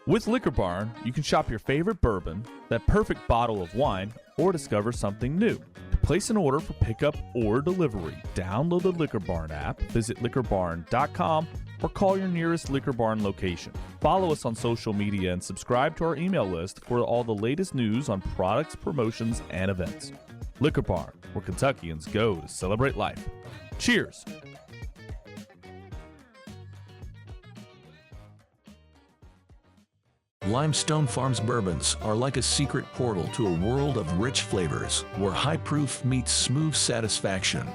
With Liquor Barn, you can shop your favorite bourbon, that perfect bottle of wine, or discover something new. To place an order for pickup or delivery, download the Liquor Barn app, visit liquorbarn.com, or call your nearest Liquor Barn location. Follow us on social media and subscribe to our email list for all the latest news on products, promotions, and events. Liquor Barn, where Kentuckians go to celebrate life. Cheers! Limestone Farms bourbons are like a secret portal to a world of rich flavors where high proof meets smooth satisfaction.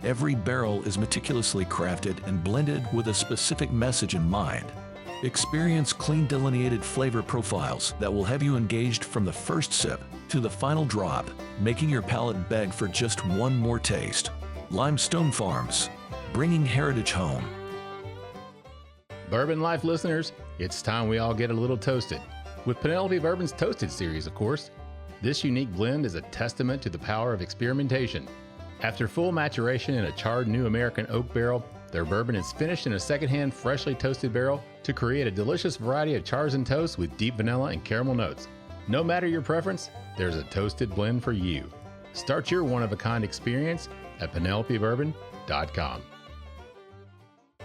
Every barrel is meticulously crafted and blended with a specific message in mind. Experience clean delineated flavor profiles that will have you engaged from the first sip to the final drop, making your palate beg for just one more taste. Limestone Farms, bringing heritage home. Bourbon Life listeners, it's time we all get a little toasted. With Penelope Bourbon's Toasted series, of course. This unique blend is a testament to the power of experimentation. After full maturation in a charred new American oak barrel, their bourbon is finished in a secondhand freshly toasted barrel to create a delicious variety of chars and toasts with deep vanilla and caramel notes. No matter your preference, there's a toasted blend for you. Start your one-of-a-kind experience at penelopebourbon.com.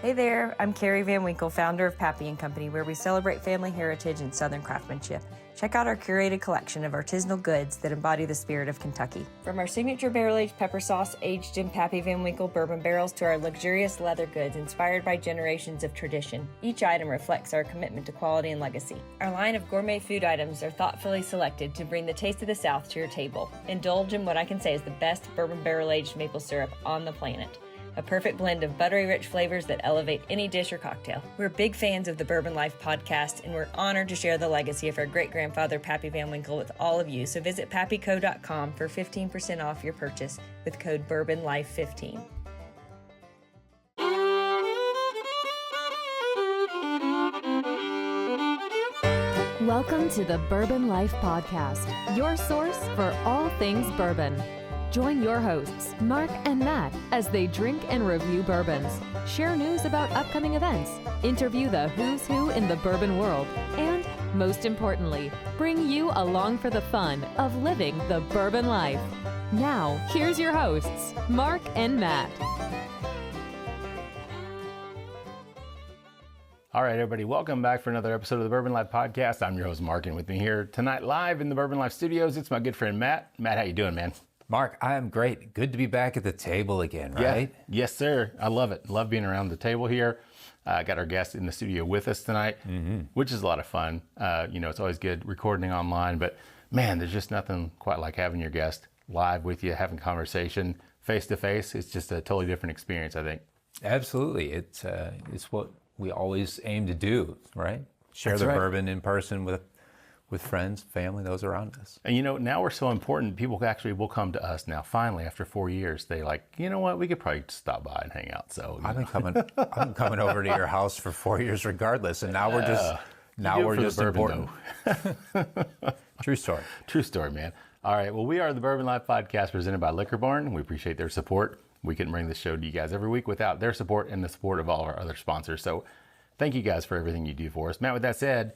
Hey there, I'm Carrie Van Winkle, founder of Pappy & Company, where we celebrate family heritage and Southern craftsmanship. Check out our curated collection of artisanal goods that embody the spirit of Kentucky. From our signature barrel-aged pepper sauce aged in Pappy Van Winkle bourbon barrels to our luxurious leather goods inspired by generations of tradition, each item reflects our commitment to quality and legacy. Our line of gourmet food items are thoughtfully selected to bring the taste of the South to your table. Indulge in what I can say is the best bourbon barrel-aged maple syrup on the planet. A perfect blend of buttery rich flavors that elevate any dish or cocktail. We're big fans of the Bourbon Life Podcast, and we're honored to share the legacy of our great-grandfather Pappy Van Winkle with all of you. So visit pappyco.com for 15% off your purchase with code BourbonLife15. Welcome to the Bourbon Life Podcast, your source for all things bourbon. Join your hosts, Mark and Matt, as they drink and review bourbons, share news about upcoming events, interview the who's who in the bourbon world, and, most importantly, bring you along for the fun of living the bourbon life. Now, here's your hosts, Mark and Matt. All right, everybody, welcome back for another episode of the Bourbon Life Podcast. I'm your host, Mark, and with me here tonight live in the Bourbon Life Studios, it's my good friend, Matt. Matt, how you doing, man? Mark, I am great. Good to be back at the table again, right? Yeah. Yes, sir. I love it. Love being around the table here. Got our guest in the studio with us tonight, which is a lot of fun. It's always good recording online, but man, there's just nothing quite like having your guest live with you, having conversation face to face. It's just a totally different experience, I think. Absolutely. It's what we always aim to do, right? Share the bourbon in person with friends, family, those around us. And now we're so important, people actually will come to us now. Finally, after 4 years, they like, you know what, we could probably stop by and hang out. So I've been coming over to your house for 4 years regardless, and now we're just important. True story. True story, man. All right, well, we are the Bourbon Life Podcast presented by Liquor Barn. We appreciate their support. We couldn't bring this show to you guys every week without their support and the support of all our other sponsors. So thank you guys for everything you do for us. Matt, with that said,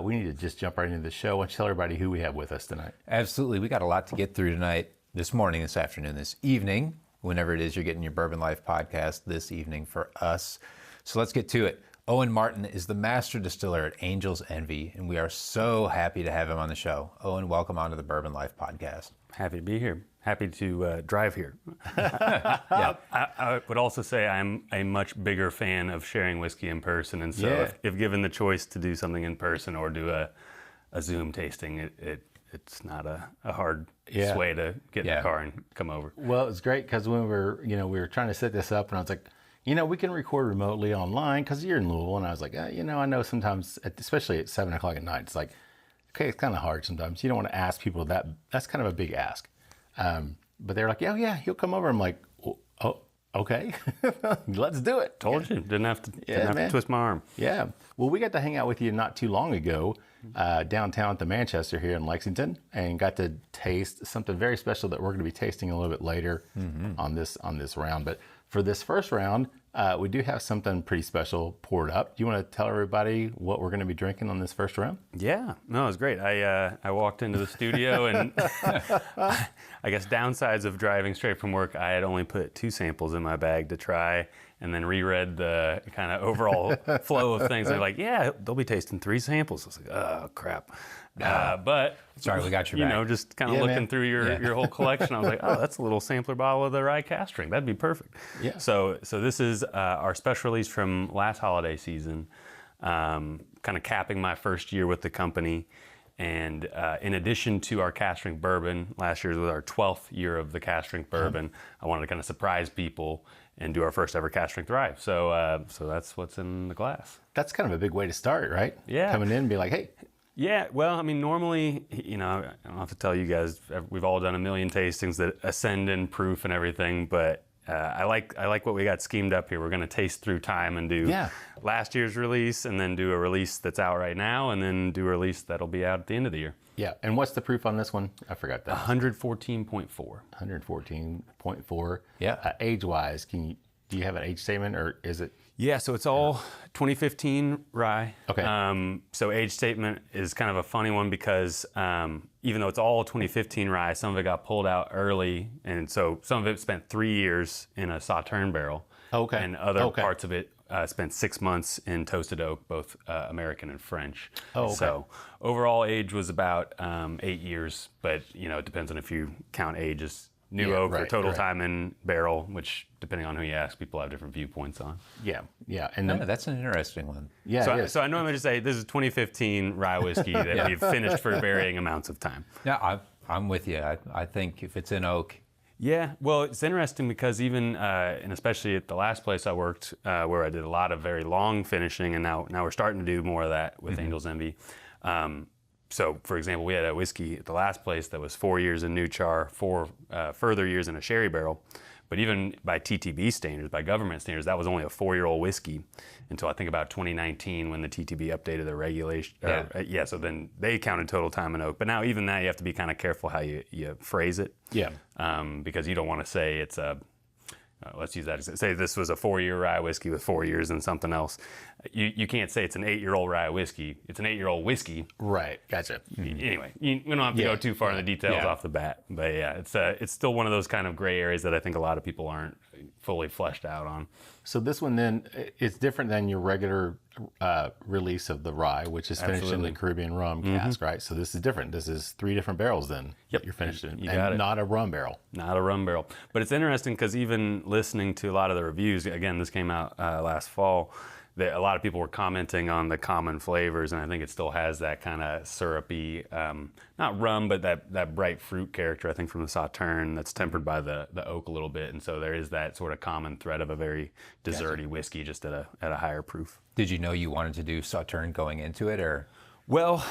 we need to just jump right into the show. Why don't you tell everybody who we have with us tonight? Absolutely. We got a lot to get through tonight, this morning, this afternoon, this evening, whenever it is you're getting your Bourbon Life Podcast this evening for us. So let's get to it. Owen Martin is the Master Distiller at Angel's Envy, and we are so happy to have him on the show. Owen, welcome onto the Bourbon Life Podcast. Happy to be here. Happy to drive here. Yeah. I would also say I'm a much bigger fan of sharing whiskey in person, and so if given the choice to do something in person or do a Zoom tasting, it's not a hard sway to get in the car and come over. Well, it's great because when we were trying to set this up, and I was like, we can record remotely online because you're in Louisville, and I was like, I know sometimes, especially at 7 o'clock at night, it's like, okay, it's kind of hard sometimes. You don't want to ask people that. That's kind of a big ask. But they're like, yeah, he'll come over. I'm like, oh, okay, let's do it. Told you, didn't have to twist my arm. Yeah. Well, we got to hang out with you not too long ago, downtown at the Manchester here in Lexington, and got to taste something very special that we're going to be tasting a little bit later on this round. But for this first round, We do have something pretty special poured up. Do you want to tell everybody what we're going to be drinking on this first round? Yeah, no, it was great. I walked into the studio and I guess downsides of driving straight from work, I had only put 2 samples in my bag to try and then reread the kind of overall flow of things. They're like, yeah, they'll be tasting 3 samples. I was like, oh, crap. But sorry, we got your back. Just kind of looking through your whole collection, I was like, oh, that's a little sampler bottle of the rye cask strength. That'd be perfect. Yeah. So this is our special release from last holiday season, kind of capping my first year with the company. And in addition to our Cask Strength Bourbon, last year was our 12th year of the Cask Strength Bourbon. I wanted to kind of surprise people and do our first ever Cask Strength Rye. So that's what's in the glass. That's kind of a big way to start, right? Yeah. Coming in and be like, hey. Yeah, well, I mean, normally, I don't have to tell you guys, we've all done a million tastings that ascend in proof and everything, but I like what we got schemed up here. We're going to taste through time and do last year's release and then do a release that's out right now and then do a release that'll be out at the end of the year. Yeah, and what's the proof on this one? I forgot that. 114.4. 114.4. Yeah. Age-wise, do you have an age statement or is it? Yeah, so it's all 2015 rye. Okay. So age statement is kind of a funny one because even though it's all 2015 rye, some of it got pulled out early, and so some of it spent 3 years in a Sauterne barrel. Okay. And other parts of it spent 6 months in toasted oak, both American and French. Oh, okay. So overall age was about 8 years, but it depends on if you count age as new oak or total time in barrel, which depending on who you ask, people have different viewpoints on. Yeah. And that's an interesting one. Yeah. So I normally just say this is 2015 rye whiskey that we've finished for varying amounts of time. Yeah, I'm with you. I think if it's in oak. Yeah, well, it's interesting because even, and especially at the last place I worked, where I did a lot of very long finishing, and now we're starting to do more of that with Angel's Envy. So, for example, we had a whiskey at the last place that was 4 years in new char, 4 further years in a sherry barrel. But even by TTB standards, by government standards, that was only a 4-year-old whiskey until I think about 2019 when the TTB updated their regulation. So then they counted total time in oak. But now even that, you have to be kind of careful how you phrase it. Yeah. Because you don't want to say it's a... let's use that. Say this was a 4-year rye whiskey with 4 years and something else. You can't say it's an 8-year-old rye whiskey. It's an 8-year-old whiskey. Right. Gotcha. Anyway, we don't have to go too far in the details off the bat. But yeah, it's still one of those kind of gray areas that I think a lot of people aren't fully fleshed out on. So this one then, it's different than your regular release of the rye, which is finished in the Caribbean rum cask, right? So this is different. This is 3 different barrels then. Yep. You're finished in. You got it. Not a rum barrel. Not a rum barrel. But it's interesting because even listening to a lot of the reviews, again, this came out last fall, that a lot of people were commenting on the common flavors, and I think it still has that kind of syrupy, not rum, but that bright fruit character, I think, from the Sauterne that's tempered by the oak a little bit. And so there is that sort of common thread of a very desserty whiskey, just at a higher proof. Did you know you wanted to do Sauterne going into it, or? Well,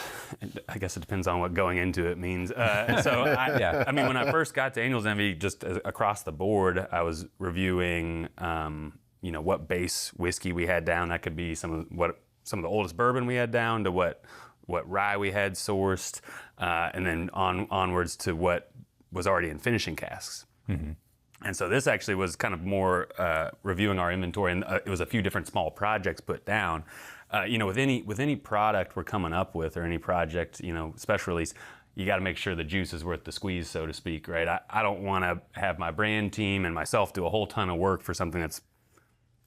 I guess it depends on what going into it means. I mean, when I first got to Angel's Envy, just across the board, I was reviewing, what base whiskey we had down. That could be some of the oldest bourbon we had down to what rye we had sourced, and then onwards to what was already in finishing casks. Mm-hmm. And so this actually was kind of more reviewing our inventory, and it was a few different small projects put down. With any product we're coming up with, or any project, special release, you got to make sure the juice is worth the squeeze, so to speak, right? I don't want to have my brand team and myself do a whole ton of work for something that's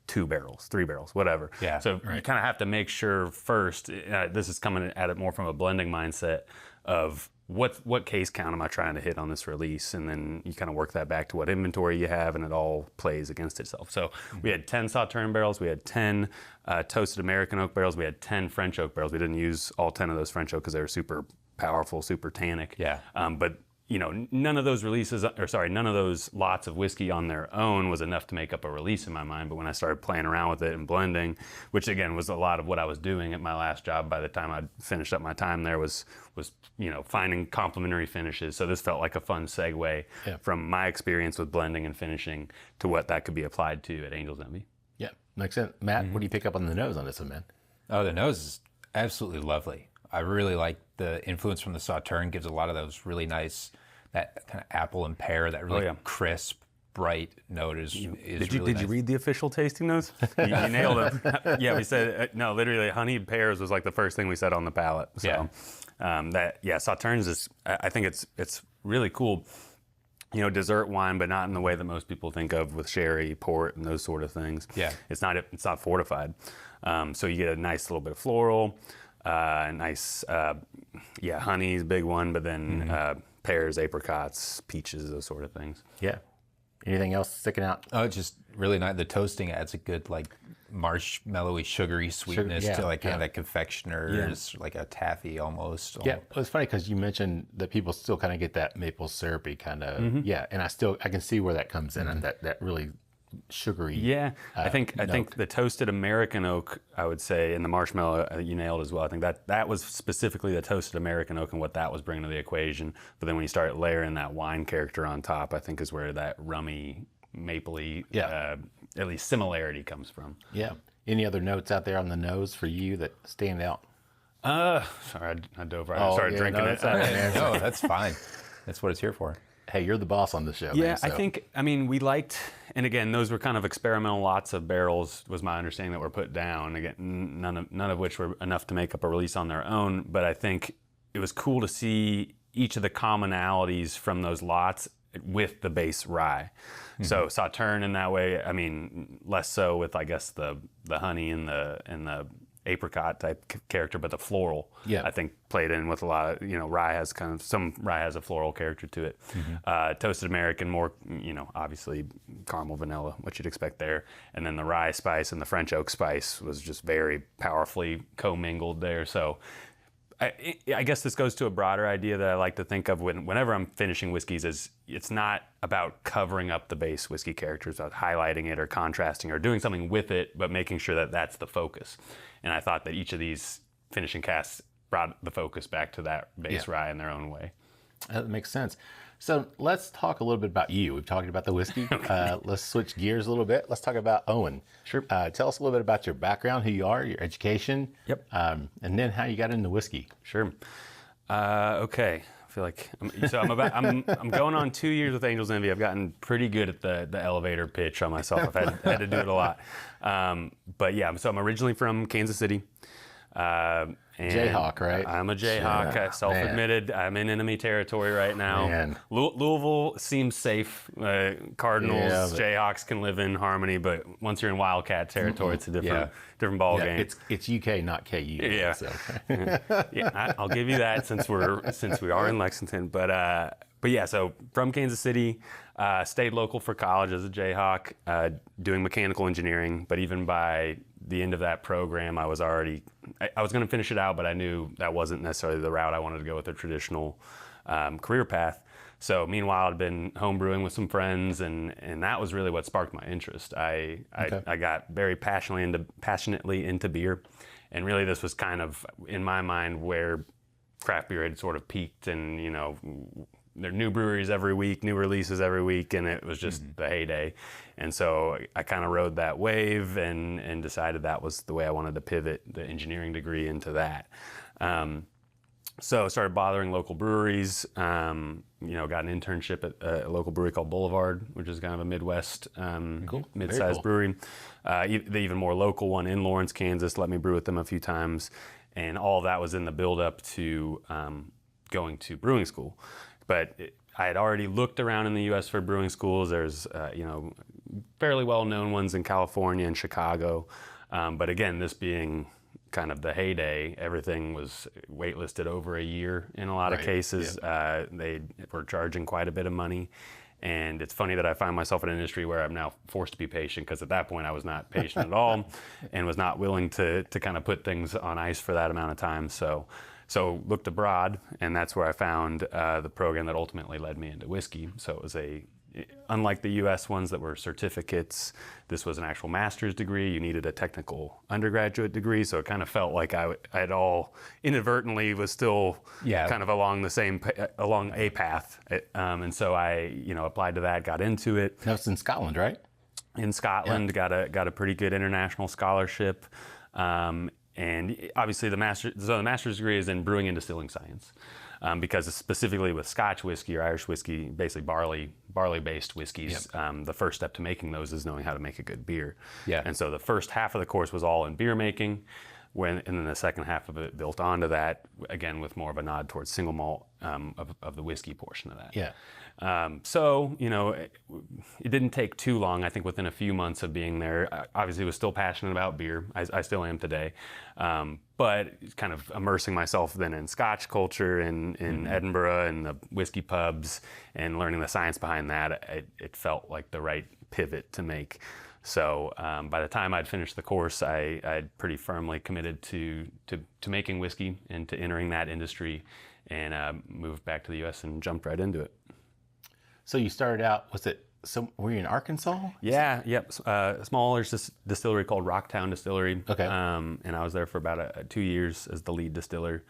2 barrels, 3 barrels, whatever. Yeah, so you kind of have to make sure first, this is coming at it more from a blending mindset of what case count am I trying to hit on this release, and then you kind of work that back to what inventory you have, and it all plays against itself. So we had 10 Sauterne barrels, we had 10 toasted American oak barrels, we had 10 French oak barrels. We didn't use all 10 of those French oak because they were super powerful, super tannic. Yeah. But none of those none of those lots of whiskey on their own was enough to make up a release in my mind. But when I started playing around with it and blending, which again was a lot of what I was doing at my last job by the time I'd finished up my time there, was finding complementary finishes. So this felt like a fun segue from my experience with blending and finishing to what that could be applied to at Angel's Envy. Yeah, makes sense. Matt, what do you pick up on the nose on this one, man? Oh, the nose is absolutely lovely. I really like the influence from the Sauterne. Gives a lot of those really nice, that kind of apple and pear, that really crisp, bright note is Did really you nice. read the official tasting notes? You nailed it. Yeah, we said no. Literally, honeyed pears was like the first thing we said on the palate. So Sauternes is. I think it's really cool. Dessert wine, but not in the way that most people think of with sherry, port, and those sort of things. Yeah, it's not fortified. So you get a nice little bit of floral, nice honey's a big one, but then pears, apricots, peaches, those sort of things. Yeah. Anything else sticking out? Oh, it's just really nice. The toasting adds a good marshmallowy, sugary sweetness to kind of confectioners, like a taffy almost. Yeah, well, it's funny because you mentioned that people still kind of get that maple syrupy kind of, and I can see where that comes in, and that really sugary. Yeah, I think the toasted American oak, I would say, and the marshmallow you nailed as well. I think that was specifically the toasted American oak and what that was bringing to the equation. But then when you start layering that wine character on top, I think is where that rummy, mapley, at least similarity comes from. Yeah. Any other notes out there on the nose for you that stand out? Sorry, I dove right. I started drinking it. No, that's fine. That's what it's here for. Hey, you're the boss on the show. Yeah, man, so. I mean, we liked, and again, those were kind of experimental lots of barrels, was my understanding, that were put down. Again, none of which were enough to make up a release on their own, but I think it was cool to see each of the commonalities from those lots with the base rye. So Sauternes in that way, I mean, less so with, I guess, the honey and the apricot type character, but the floral, I think, played in with a lot of, rye has some rye has a floral character to it. Toasted American, more, obviously caramel, vanilla, what you'd expect there. And then the rye spice and the French oak spice was just very powerfully commingled there. So I guess this goes to a broader idea that I like to think of whenever I'm finishing whiskeys, is it's not about covering up the base whiskey characters, about highlighting it or contrasting or doing something with it, but making sure that that's the focus. And I thought that each of these finishing casks brought the focus back to that base rye in their own way. That makes sense. So let's talk a little bit about you. We've talked about the whiskey. Let's switch gears a little bit. Let's talk about Owen. Sure. Tell us a little bit about your background, who you are, your education. Yep. And then how you got into whiskey. Sure. Okay. I feel like I'm going on 2 years with Angels Envy. I've gotten pretty good at the elevator pitch on myself. I've had to do it a lot. But yeah, so I'm originally from Kansas City. Jayhawk, right? I'm a Jayhawk. Yeah. Self-admitted. Man. I'm in enemy territory right now. Man. Louisville seems safe. Cardinals, Jayhawks can live in harmony, but once you're in Wildcat territory, it's a different ball game. It's UK, not KU. Yeah. So. I'll give you that since we are in Lexington. But yeah, so from Kansas City, stayed local for college as a Jayhawk, doing mechanical engineering. But even by the end of that program, I was going to finish it out, but I knew that wasn't necessarily the route I wanted to go with a traditional career path. So meanwhile, I'd been homebrewing with some friends, and that was really what sparked my interest. I got very passionately into beer, and really this was kind of, in my mind, where craft beer had sort of peaked, and there are new breweries every week, new releases every week, and it was just the heyday. And so I kind of rode that wave and decided that was the way I wanted to pivot the engineering degree into that. So I started bothering local breweries, got an internship at a local brewery called Boulevard, which is kind of a Midwest mid-sized brewery. The even more local one in Lawrence, Kansas, let me brew with them a few times. And all of that was in the build-up to going to brewing school. But I had already looked around in the U.S. for brewing schools. There's, fairly well-known ones in California and Chicago. But again, this being kind of the heyday, everything was waitlisted over a year in a lot of cases. Yeah. They were charging quite a bit of money. And it's funny that I find myself in an industry where I'm now forced to be patient, because at that point I was not patient at all and was not willing to kind of put things on ice for that amount of time. So looked abroad, and that's where I found the program that ultimately led me into whiskey. So it was unlike the U.S. ones that were certificates, this was an actual master's degree. You needed a technical undergraduate degree, so it kind of felt like I had all inadvertently was still kind of along a path. And so I applied to that, got into it. That's in Scotland, right? In Scotland, got a pretty good international scholarship. And And obviously the master's degree is in brewing and distilling science, because specifically with Scotch whiskey or Irish whiskey, basically barley-based whiskeys, the first step to making those is knowing how to make a good beer. Yeah. And so the first half of the course was all in beer making, and then the second half of it built onto that, again with more of a nod towards single malt of the whiskey portion of that. Yeah. So, it didn't take too long. I think within a few months of being there, I obviously was still passionate about beer. I still am today. But kind of immersing myself then in Scotch culture in Edinburgh and the whiskey pubs and learning the science behind that, it felt like the right pivot to make. So by the time I'd finished the course, I'd pretty firmly committed to making whiskey and to entering that industry, and moved back to the U.S. and jumped right into it. So you started out, were you in Arkansas? Yeah, yep. A smaller distillery called Rocktown Distillery. Okay. And I was there for about 2 years as the lead distiller.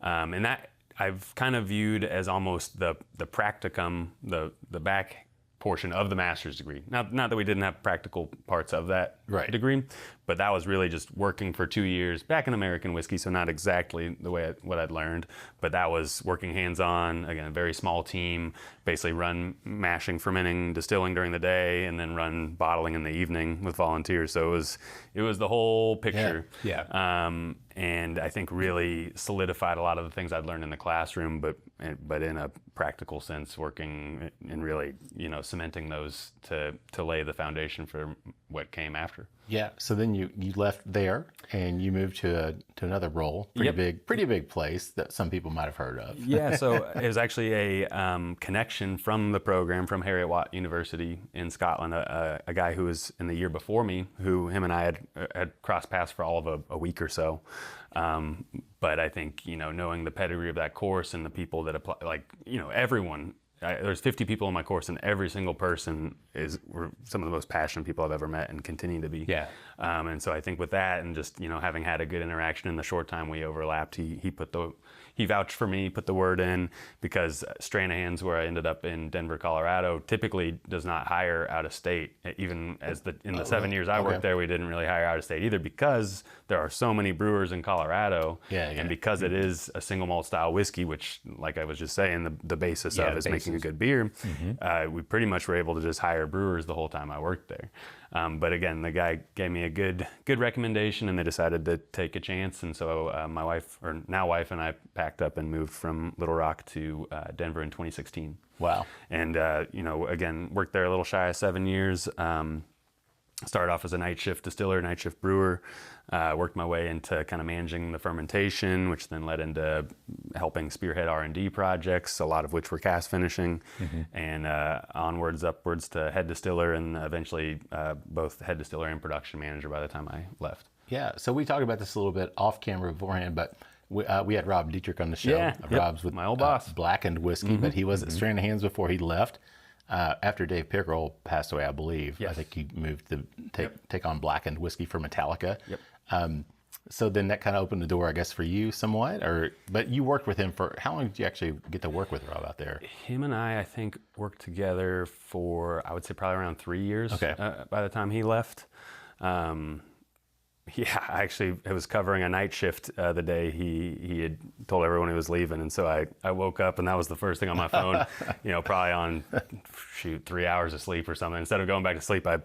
And that I've kind of viewed as almost the practicum, the back portion of the master's degree. Not that we didn't have practical parts of that degree, but that was really just working for 2 years back in American whiskey, so not exactly the way what I'd learned, but that was working hands-on, again, a very small team, basically run mashing, fermenting, distilling during the day, and then run bottling in the evening with volunteers. So it was the whole picture. Yeah. And I think really solidified a lot of the things I'd learned in the classroom, but in a practical sense, working and really, cementing those to lay the foundation for what came after. Yeah. So then you left there and you moved to another role. Pretty big place that some people might have heard of. Yeah. So it was actually a connection from the program from Heriot-Watt University in Scotland. A guy who was in the year before me, who him and I had crossed paths for all of a week or so. But I think, knowing the pedigree of that course and the people that apply, everyone, there's 50 people in my course, and every single person were some of the most passionate people I've ever met and continue to be. Yeah. And so I think with that and just, having had a good interaction in the short time we overlapped, he vouched for me, put the word in, because Stranahan's, where I ended up in Denver, Colorado, typically does not hire out of state. Even in the 7 years I worked there, we didn't really hire out of state either, because there are so many brewers in Colorado, and because it is a single malt style whiskey, which, like I was just saying, the basis of is making a good beer. We pretty much were able to just hire brewers the whole time I worked there. But again, the guy gave me a good recommendation, and they decided to take a chance. And so my wife, or now wife, and I packed up and moved from Little Rock to Denver in 2016. Wow. And, again, worked there a little shy of 7 years. Started off as a night shift distiller, night shift brewer. Worked my way into kind of managing the fermentation, which then led into helping spearhead R&D projects, a lot of which were cask finishing, and onwards, upwards to head distiller, and eventually both head distiller and production manager by the time I left. Yeah, so we talked about this a little bit off camera beforehand, but we had Rob Dietrich on the show. Yeah, Rob's with my old boss. Blackened Whiskey, but he was at Stranahan's before he left. After Dave Pickerel passed away, I believe. Yes. I think he moved to take on Blackened Whiskey for Metallica. Yep. So then that kind of opened the door, I guess, for you somewhat. But you worked with him for how long did you actually get to work with Rob out there? Him and I think, worked together for, I would say, probably around 3 years. Okay. By the time he left. Yeah, actually, I was covering a night shift the day he had told everyone he was leaving, and so I woke up, and that was the first thing on my phone. Probably on 3 hours of sleep or something. Instead of going back to sleep, I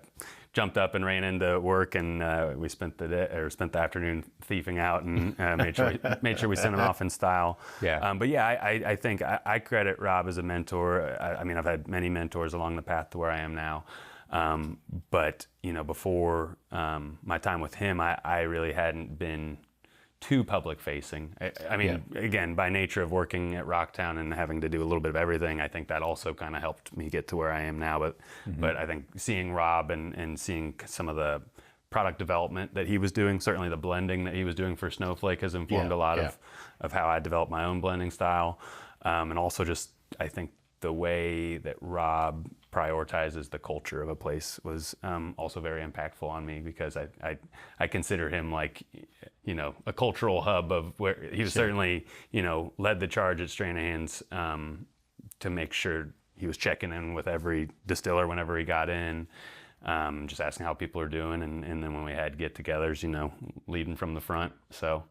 jumped up and ran into work, and we spent the afternoon thieving out, and made sure we sent him off in style. Yeah. But yeah, I think I credit Rob as a mentor. I mean, I've had many mentors along the path to where I am now. But before my time with him, I really hadn't been too public facing. I mean, again, by nature of working at Rocktown and having to do a little bit of everything, I think that also kind of helped me get to where I am now. But I think seeing Rob and seeing some of the product development that he was doing, certainly the blending that he was doing for Snowflake has informed a lot of how I developed my own blending style. And also just, I think, the way that Rob prioritizes the culture of a place was also very impactful on me, because I consider him like, a cultural hub of where he was certainly, led the charge at Stranahan's to make sure he was checking in with every distiller whenever he got in. just asking how people are doing, and then when we had get-togethers, leading from the front. So,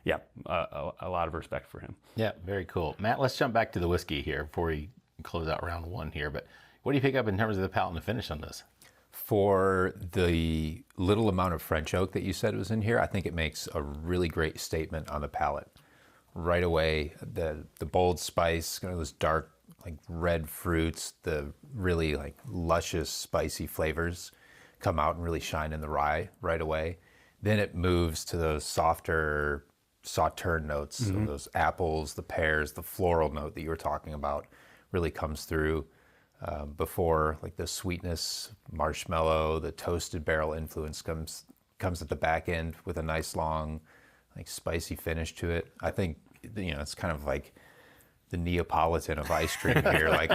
yeah, a lot of respect for him. Yeah, very cool. Matt, let's jump back to the whiskey here before we close out round one here. But what do you pick up in terms of the palate and the finish on this? For the little amount of French oak that you said was in here, I think it makes a really great statement on the palate. Right away, the bold spice, those dark, like red fruits, the really like luscious, spicy flavors come out and really shine in the rye right away. Then it moves to those softer sauterne notes, so those apples, the pears, the floral note that you were talking about really comes through before like the sweetness, marshmallow, the toasted barrel influence comes at the back end with a nice long, like spicy finish to it. I think, it's kind of like the Neapolitan of ice cream here. Like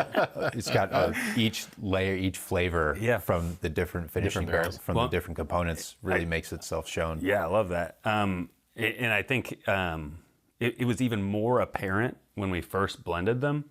it's got each layer, each flavor from the different finishing barrels, from the different components really makes itself shown. Yeah, I love that. And I think it was even more apparent when we first blended them,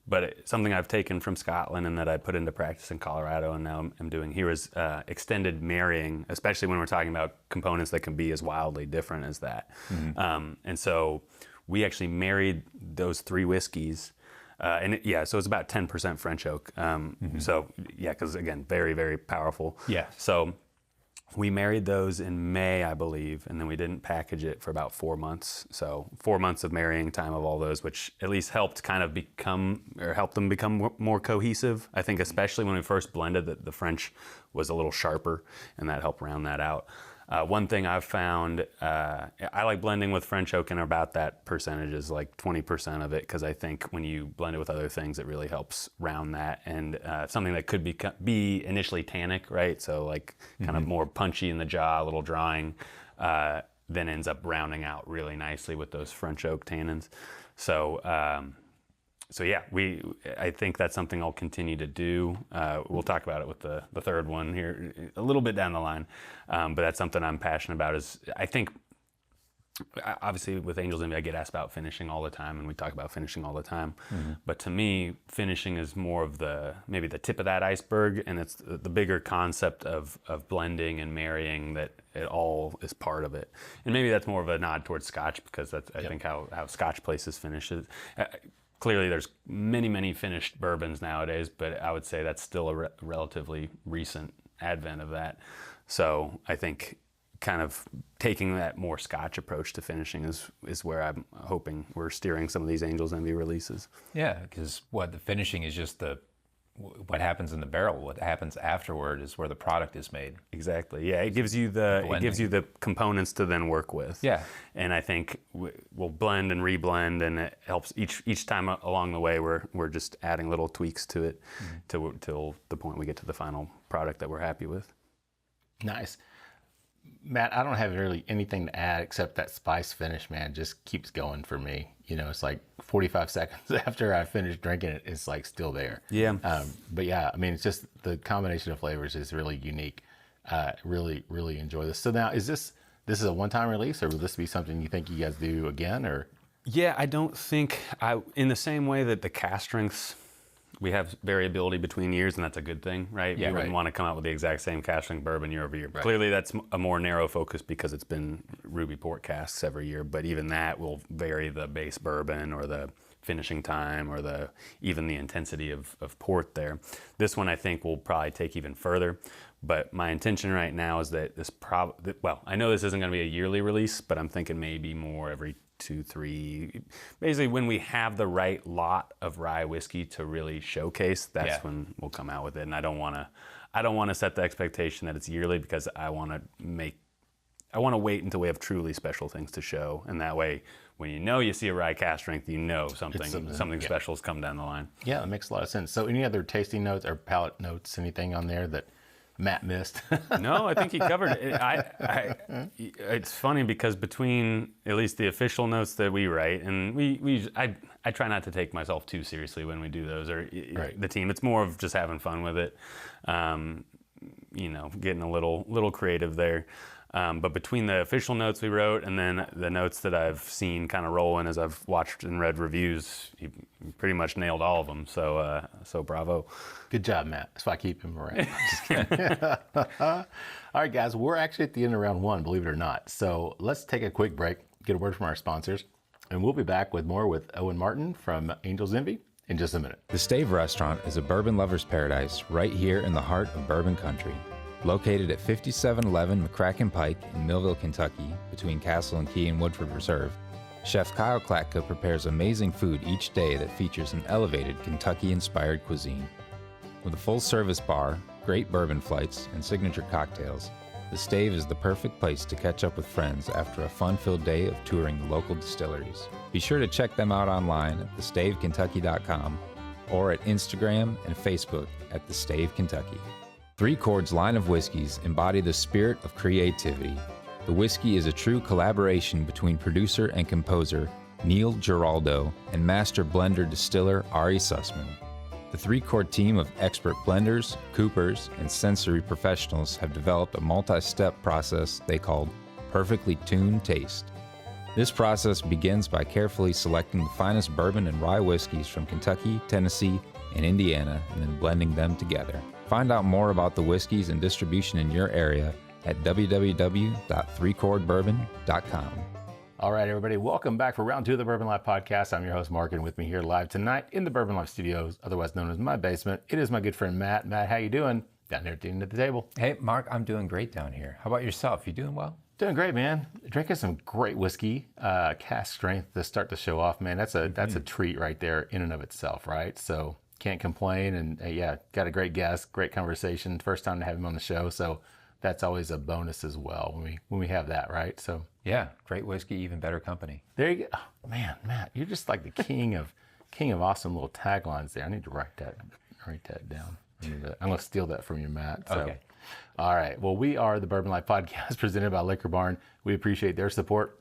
but something I've taken from Scotland and that I put into practice in Colorado and now I'm doing here is extended marrying, especially when we're talking about components that can be as wildly different as that. And so we actually married those 3 whiskeys, so it's about 10% French oak. So yeah, because again, very, very powerful. Yeah. So we married those in May, I believe, and then we didn't package it for about 4 months. So 4 months of marrying time of all those, which at least helped kind of help them become more cohesive. I think especially when we first blended, the French was a little sharper, and that helped round that out. One thing I've found, I like blending with French oak, and about that percentage is like 20% of it, because I think when you blend it with other things, it really helps round that. And something that could be initially tannic, right? So like kind of more punchy in the jaw, a little drying, then ends up rounding out really nicely with those French oak tannins. So yeah, I think that's something I'll continue to do. We'll talk about it with the third one here a little bit down the line, but that's something I'm passionate about. Is I think obviously with Angels Envy I get asked about finishing all the time, and we talk about finishing all the time. But to me, finishing is more of maybe the tip of that iceberg, and it's the bigger concept of blending and marrying, that it all is part of it. And maybe that's more of a nod towards Scotch, because that's I think how Scotch places finishes. Clearly, there's many finished bourbons nowadays, but I would say that's still a relatively recent advent of that. So I think kind of taking that more Scotch approach to finishing is where I'm hoping we're steering some of these Angels Envy releases. Yeah, because the finishing is just what happens in the barrel. What happens afterward is where the product is made. Exactly. Yeah, it gives you the components to then work with. Yeah. And I think we'll blend and reblend, and it helps each time along the way. We're just adding little tweaks to it till the point we get to the final product that we're happy with. Nice. Matt, I don't have really anything to add except that spice finish, man, just keeps going for me. It's like 45 seconds after I finish drinking it, it's like still there. Yeah. But yeah, I mean, it's just the combination of flavors is really unique. Really, really enjoy this. So now, is this a one-time release, or will this be something you think you guys do again, or? Yeah, I don't think in the same way that the cask strengths, we have variability between years, and that's a good thing, right? Yeah, we wouldn't want to come out with the exact same cask strength bourbon year over year. Right. Clearly, that's a more narrow focus because it's been ruby port casks every year. But even that will vary the base bourbon or the finishing time or even the intensity of port there. This one I think will probably take even further. But my intention right now is that I know this isn't going to be a yearly release, but I'm thinking maybe more every 2-3, basically when we have the right lot of rye whiskey to really showcase, that's when we'll come out with it. And I don't want to set the expectation that it's yearly, because I want to wait until we have truly special things to show, and that way when you see a rye cask strength, something special has come down the line. Yeah, that makes a lot of sense. So any other tasting notes or palate notes, anything on there that Matt missed? No, I think he covered it. It's funny because between at least the official notes that we write, and I try not to take myself too seriously when we do those, or the team. It's more of just having fun with it, getting a little creative there. But between the official notes we wrote and then the notes that I've seen kind of roll in as I've watched and read reviews, he pretty much nailed all of them. So bravo. Good job, Matt. That's why I keep him around. Just kidding. All right, guys, we're actually at the end of round one, believe it or not. So let's take a quick break, get a word from our sponsors, and we'll be back with more with Owen Martin from Angel's Envy in just a minute. The Stave Restaurant is a bourbon lover's paradise right here in the heart of bourbon country. Located at 5711 McCracken Pike in Millville, Kentucky, between Castle and Key and Woodford Reserve, Chef Kyle Klatka prepares amazing food each day that features an elevated Kentucky-inspired cuisine. With a full-service bar, great bourbon flights, and signature cocktails, the Stave is the perfect place to catch up with friends after a fun-filled day of touring the local distilleries. Be sure to check them out online at thestavekentucky.com or at Instagram and Facebook at The Stave Kentucky. Three Chord's line of whiskeys embody the spirit of creativity. The whiskey is a true collaboration between producer and composer Neil Giraldo and master blender distiller Ari Sussman. The Three Chord team of expert blenders, coopers, and sensory professionals have developed a multi-step process they called Perfectly Tuned Taste. This process begins by carefully selecting the finest bourbon and rye whiskeys from Kentucky, Tennessee, and Indiana, and then blending them together. Find out more about the whiskeys and distribution in your area at www.threechordbourbon.com. All right, everybody, welcome back for round two of the Bourbon Life Podcast. I'm your host, Mark, and with me here live tonight in the Bourbon Life Studios, otherwise known as my basement, it is my good friend, Matt. Matt, how you doing? Down there at the end of the table. Hey, Mark, I'm doing great down here. How about yourself? You doing well? Doing great, man. Drinking some great whiskey, Cask Strength to start the show off, man. That's a treat right there in and of itself, right? So can't complain, and yeah, got a great guest, great conversation. First time to have him on the show, so that's always a bonus as well when we have that, right? So yeah, great whiskey, even better company. There you go. Oh, man, Matt, you're just like the king of awesome little taglines there. I need to write that down. I'm gonna steal that from you, Matt. So. Okay. All right. Well, we are the Bourbon Life Podcast presented by Liquor Barn. We appreciate their support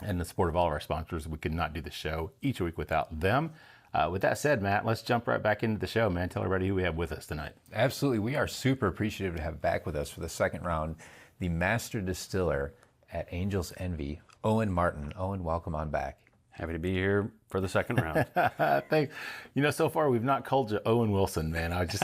and the support of all of our sponsors. We could not do the show each week without them. With that said, Matt, let's jump right back into the show, man. Tell everybody who we have with us tonight. Absolutely. We are super appreciative to have back with us for the second round, the Master Distiller at Angel's Envy, Owen Martin. Owen, welcome on back. Happy to be here for the second round. Thanks. So far we've not called you Owen Wilson, man. I just,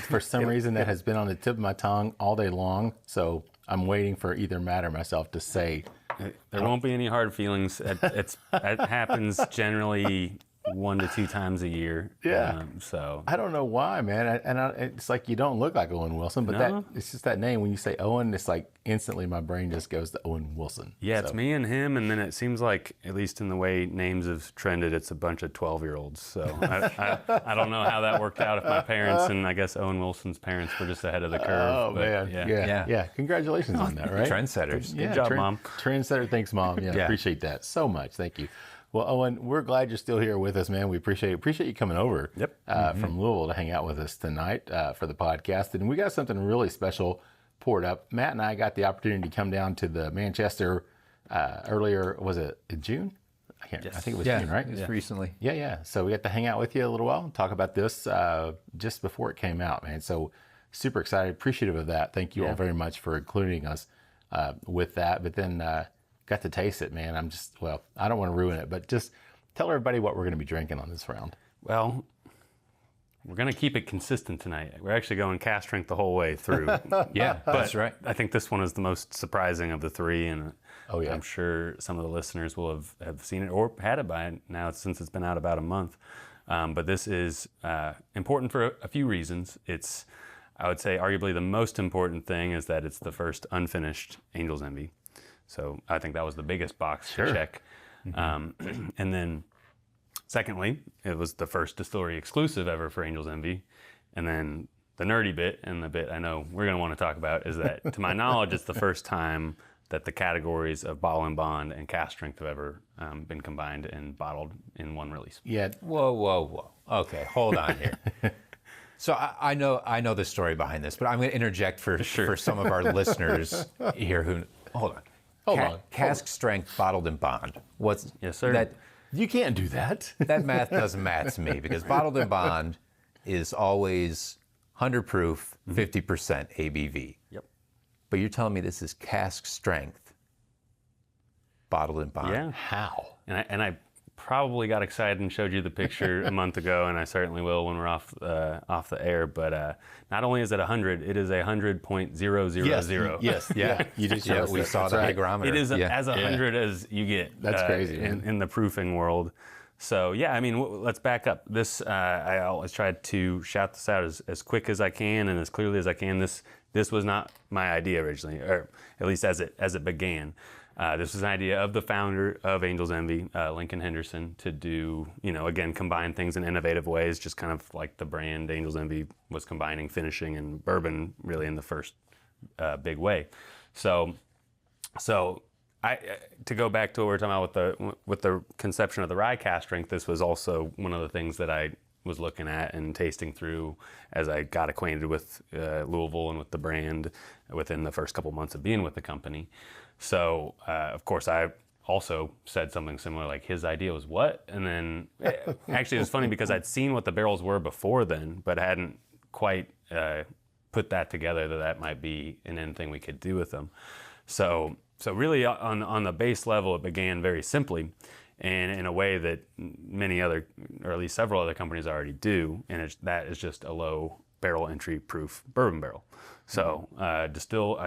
for some reason, that has been on the tip of my tongue all day long. So I'm waiting for either Matt or myself to say. There won't be any hard feelings. It happens generally 1 to 2 times a year. Yeah. So I don't know why, man. It's like you don't look like Owen Wilson, but it's just that name. When you say Owen, it's like instantly my brain just goes to Owen Wilson. Yeah, it's me and him, and then it seems like, at least in the way names have trended, it's a bunch of 12-year-olds. So I don't know how that worked out if my parents and I guess Owen Wilson's parents were just ahead of the curve. Oh, man. Yeah. Congratulations on that, right? Trendsetters. Good job, Mom. Trendsetter. Thanks, Mom. Yeah, appreciate that so much. Thank you. Well, Owen, we're glad you're still here with us, man. We appreciate you coming over from Louisville to hang out with us tonight for the podcast. And we got something really special poured up. Matt and I got the opportunity to come down to the Manchester earlier, was it in June? I think it was June, right? It was recently. Yeah. So we got to hang out with you a little while and talk about this just before it came out, man. So super excited, appreciative of that. Thank you all very much for including us with that. But then got to taste it, man. I don't want to ruin it, but just tell everybody what we're going to be drinking on this round. Well, we're going to keep it consistent tonight. We're actually going Cask Strength the whole way through. Yeah, that's right. I think this one is the most surprising of the three, and I'm sure some of the listeners will have seen it or had it by now since it's been out about a month. But this is important for a few reasons. It's, I would say, arguably the most important thing is that it's the first unfinished Angel's Envy. So I think that was the biggest box to check. Mm-hmm. And then secondly, it was the first distillery exclusive ever for Angel's Envy. And then the nerdy bit, and the bit I know we're going to want to talk about, is that to my knowledge, it's the first time that the categories of bottle and bond and cask strength have ever been combined and bottled in one release. Yeah. Whoa. Okay, hold on here. So I know the story behind this, but I'm going to interject for some of our listeners here who, hold on. Cask Strength Bottled and Bond. Yes, sir. You can't do that. That math doesn't math to me, because Bottled and Bond is always 100 proof, 50% ABV. Yep. But you're telling me this is cask strength, bottled and bond. Yeah. How? And I probably got excited and showed you the picture a month ago, and I certainly will when we're off the air. But not only is it 100, it is 100.000. Yes. Yeah. You just Yeah, we saw the hygrometer. It is Yeah. as 100 as you get. That's crazy, man. in the proofing world. So yeah, I mean, let's back up. This I always tried to shout this out as quick as I can and as clearly as I can. This was not my idea originally, or at least as it began. This was an idea of the founder of Angel's Envy, Lincoln Henderson, to do, again, combine things in innovative ways, just kind of like the brand Angel's Envy was combining finishing and bourbon really in the first big way. So to go back to what we were talking about with the conception of the rye cask strength, this was also one of the things that I was looking at and tasting through as I got acquainted with Louisville and with the brand within the first couple months of being with the company. So, of course, I also said something similar, like his idea was what? And then, actually, it was funny because I'd seen what the barrels were before then, but hadn't quite put that together that might be an end thing we could do with them. So really, on the base level, it began very simply, and in a way that many other, or at least several other companies already do, and that is just a low barrel entry proof bourbon barrel. So distill,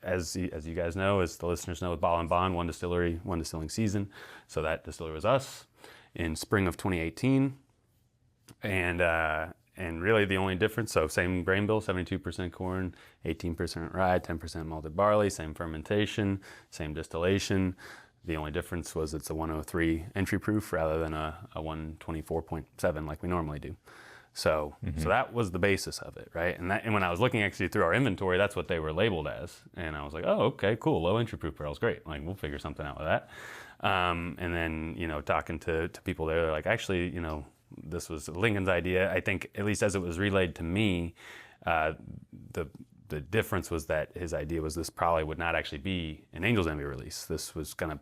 as you guys know, as the listeners know, with Bottled and Bond, one distillery, one distilling season. So that distillery was us in spring of 2018, and really the only difference, so same grain bill, 72% corn, 18% rye, 10% malted barley, same fermentation, same distillation. The only difference was it's a 103 entry proof rather than a 124.7 like we normally do. So that was the basis of it, right? And when I was looking actually through our inventory, that's what they were labeled as. And I was like, oh, okay, cool, low entry proof barrels, great. Like, we'll figure something out with that. And then, talking to people there, they're like, actually, this was Lincoln's idea. I think, at least as it was relayed to me, the difference was that his idea was this probably would not actually be an Angel's Envy release. This was going to,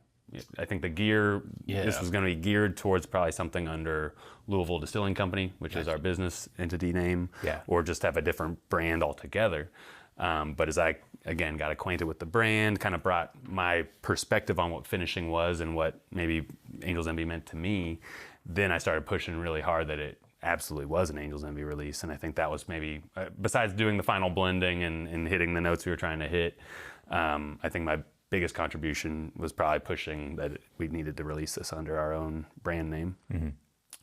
I think this was going to be geared towards probably something under Louisville Distilling Company, which is our business entity name, or just have a different brand altogether. But as I, again, got acquainted with the brand, kind of brought my perspective on what finishing was and what maybe Angel's Envy meant to me, then I started pushing really hard that it absolutely was an Angel's Envy release. And I think that was maybe, besides doing the final blending and hitting the notes we were trying to hit, I think my biggest contribution was probably pushing that we needed to release this under our own brand name.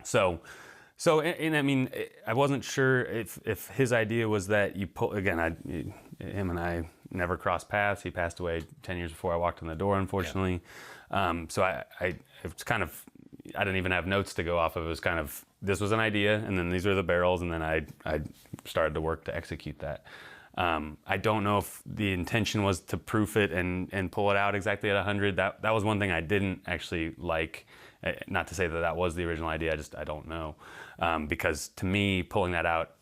So I mean, I wasn't sure if his idea was that you pull, again, him and I never crossed paths. He passed away 10 years before I walked in the door, unfortunately. So it's kind of, I didn't even have notes to go off of. It was kind of, this was an idea, and then these are the barrels, and then I started to work to execute that. I don't know if the intention was to proof it and pull it out exactly at 100. That was one thing I didn't actually like. Not to say that was the original idea, I don't know. Because to me, pulling that out,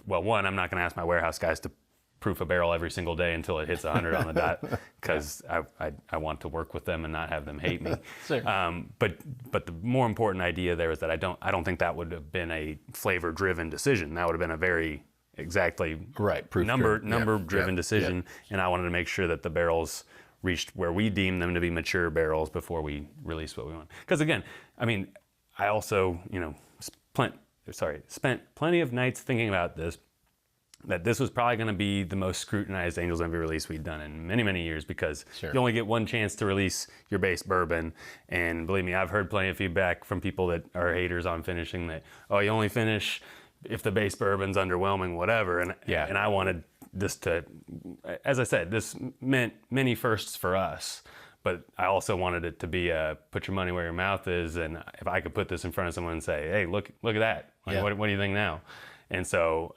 one, I'm not going to ask my warehouse guys to proof a barrel every single day until it hits 100 on the dot, because I want to work with them and not have them hate me. Sure. But the more important idea there is that I don't think that would have been a flavor-driven decision. That would have been a very exactly number-driven decision, and I wanted to make sure that the barrels reached where we deemed them to be mature barrels before we released what we want. Because again, I mean, I also spent plenty of nights thinking about this, that this was probably going to be the most scrutinized Angel's Envy release we'd done in many, many years, because you only get one chance to release your base bourbon. And believe me, I've heard plenty of feedback from people that are haters on finishing that, oh, you only finish if the base bourbon's underwhelming, whatever. And I wanted this to, as I said, this meant many firsts for us, but I also wanted it to be a put your money where your mouth is. And if I could put this in front of someone and say, hey, look at that. Like, what do you think now? And so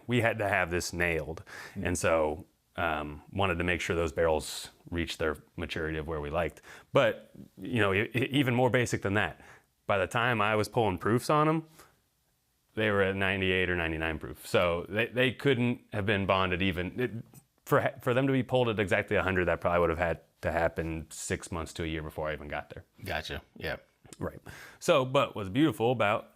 we had to have this nailed. And so wanted to make sure those barrels reached their maturity of where we liked. But, even more basic than that, by the time I was pulling proofs on them, they were at 98 or 99 proof. So they couldn't have been bonded even. For them to be pulled at exactly 100, that probably would have had to happen 6 months to a year before I even got there. Gotcha. Yeah. Right. So, but what's beautiful about,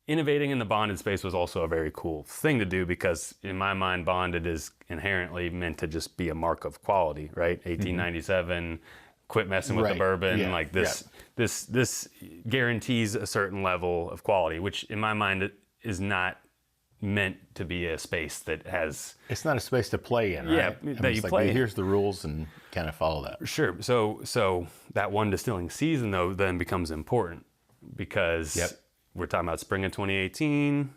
innovating in the bonded space was also a very cool thing to do, because in my mind, bonded is inherently meant to just be a mark of quality, right? 1897, quit messing with the bourbon. Yeah. Like this guarantees a certain level of quality, which in my mind is not meant to be a space that has... It's not a space to play in, right? Yeah, that you play in. Here's the rules and kind of follow that. Sure. So that one distilling season, though, then becomes important, because we're talking about spring of 2018.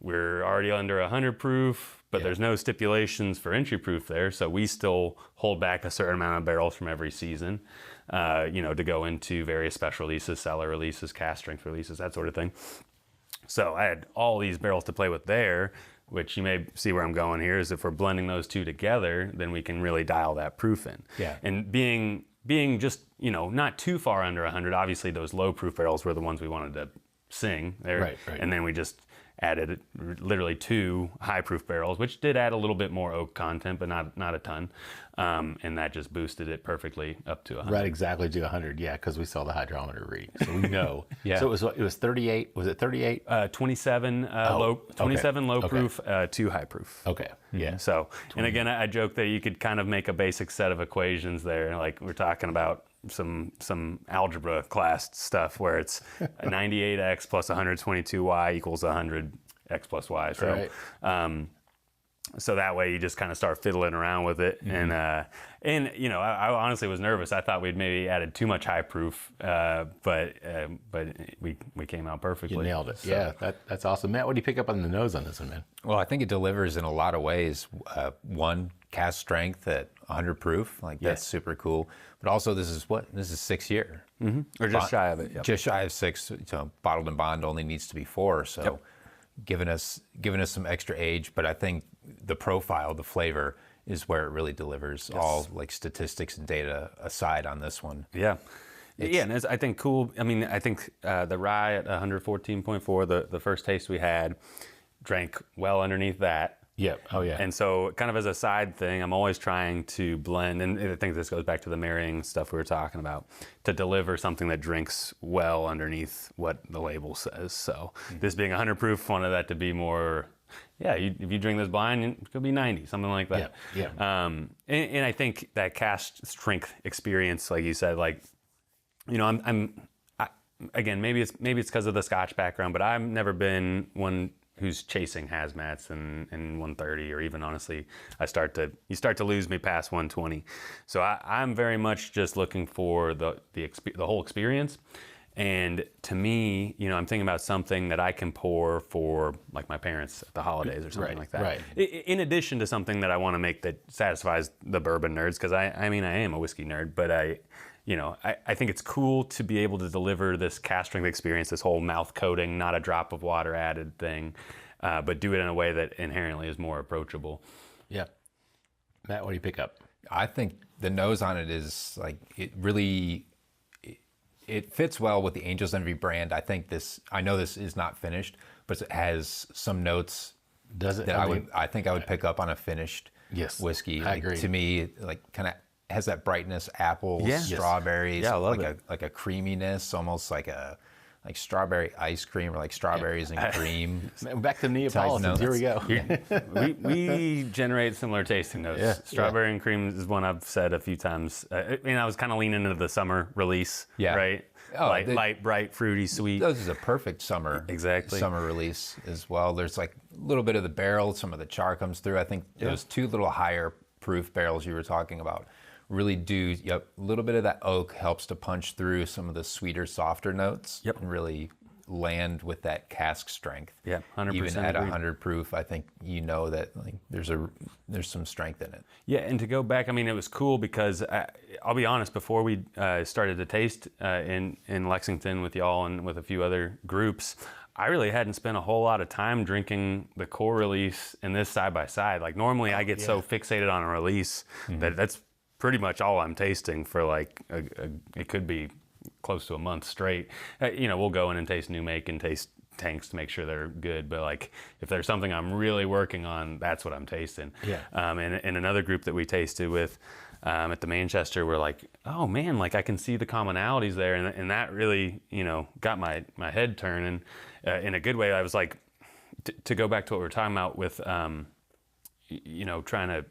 We're already under 100 proof, but there's no stipulations for entry proof there. So we still hold back a certain amount of barrels from every season, to go into various special releases, cellar releases, cask strength releases, that sort of thing. So I had all these barrels to play with there, which you may see where I'm going here, is if we're blending those two together, then we can really dial that proof in. Yeah. And being just, not too far under 100, obviously those low proof barrels were the ones we wanted to sing there. Right. And then we just added literally 2 high proof barrels, which did add a little bit more oak content, but not a ton. And that just boosted it perfectly up to 100. Right, exactly to 100, yeah, because we saw the hydrometer read. So we know. So it was 38, was it 38? 27 low proof, 2 high proof. Okay, yeah. So, 20. And again, I joke that you could kind of make a basic set of equations there. Like we're talking about some algebra class stuff where it's a 98x plus 122y equals 100x plus y. So, so that way you just kind of start fiddling around with it. And I honestly was nervous. I thought we'd maybe added too much high proof, but we came out perfectly. You nailed it. So. Yeah, that's awesome. Matt, what do you pick up on the nose on this one, man? Well, I think it delivers in a lot of ways. One, cask strength at 100 proof, that's super cool. But also this is 6 year. Or just shy of it. Yep. Just shy of 6. Bottled and bond only needs to be 4. So giving us some extra age, but I think the profile, the flavor is where it really delivers, all like statistics and data aside on this one. Yeah. And it's, I think, cool. I mean, I think the rye at 114.4, the first taste we had, drank well underneath that. Yeah. Oh, yeah. And so kind of as a side thing, I'm always trying to blend, and I think this goes back to the marrying stuff we were talking about, to deliver something that drinks well underneath what the label says. So this being 100 proof, wanted that to be more, if you drink this blind, it could be 90, something like that. Yeah. And I think that cask strength experience, like you said, again, maybe it's because of the Scotch background, but I've never been one who's chasing hazmats and 130, or even honestly, you start to lose me past 120. So I'm very much just looking for the whole experience. And to me, I'm thinking about something that I can pour for like my parents at the holidays or something like that. Right. In addition to something that I want to make that satisfies the bourbon nerds, because I am a whiskey nerd, but I think it's cool to be able to deliver this cask strength experience, this whole mouth coating, not a drop of water added thing, but do it in a way that inherently is more approachable. Yeah. Matt, what do you pick up? I think the nose on it is it fits well with the Angel's Envy brand. I know this is not finished, but it has some notes. Does it? That I think I would pick up on a finished whiskey. I agree. To me, kind of has that brightness, apples, strawberries, I love it. Like a creaminess, almost like strawberry ice cream, or like strawberries and cream. Back to Neapolitans. Here we go. We generate similar tasting notes. Yeah. Strawberry and cream is one I've said a few times. I was kind of leaning into the summer release, right? Light, bright, fruity, sweet. Those is a perfect summer release as well. There's like a little bit of the barrel, some of the char comes through. I think those 2 little higher proof barrels you were talking about really do, a little bit of that oak helps to punch through some of the sweeter, softer notes and really land with that cask strength. Yeah, 100%. Even at 100 proof, I think that there's some strength in it. Yeah, and to go back, it was cool because I'll be honest, before we started to taste in Lexington with y'all and with a few other groups, I really hadn't spent a whole lot of time drinking the core release and this side by side. Like normally I get so fixated on a release that that's pretty much all I'm tasting for it could be close to a month straight. We'll go in and taste new make and taste tanks to make sure they're good. But if there's something I'm really working on, that's what I'm tasting. Yeah. And another group that we tasted with, at the Manchester were like, oh man, like I can see the commonalities there, and that really, got my head turning in a good way. I was like, to go back to what we were talking about with, trying to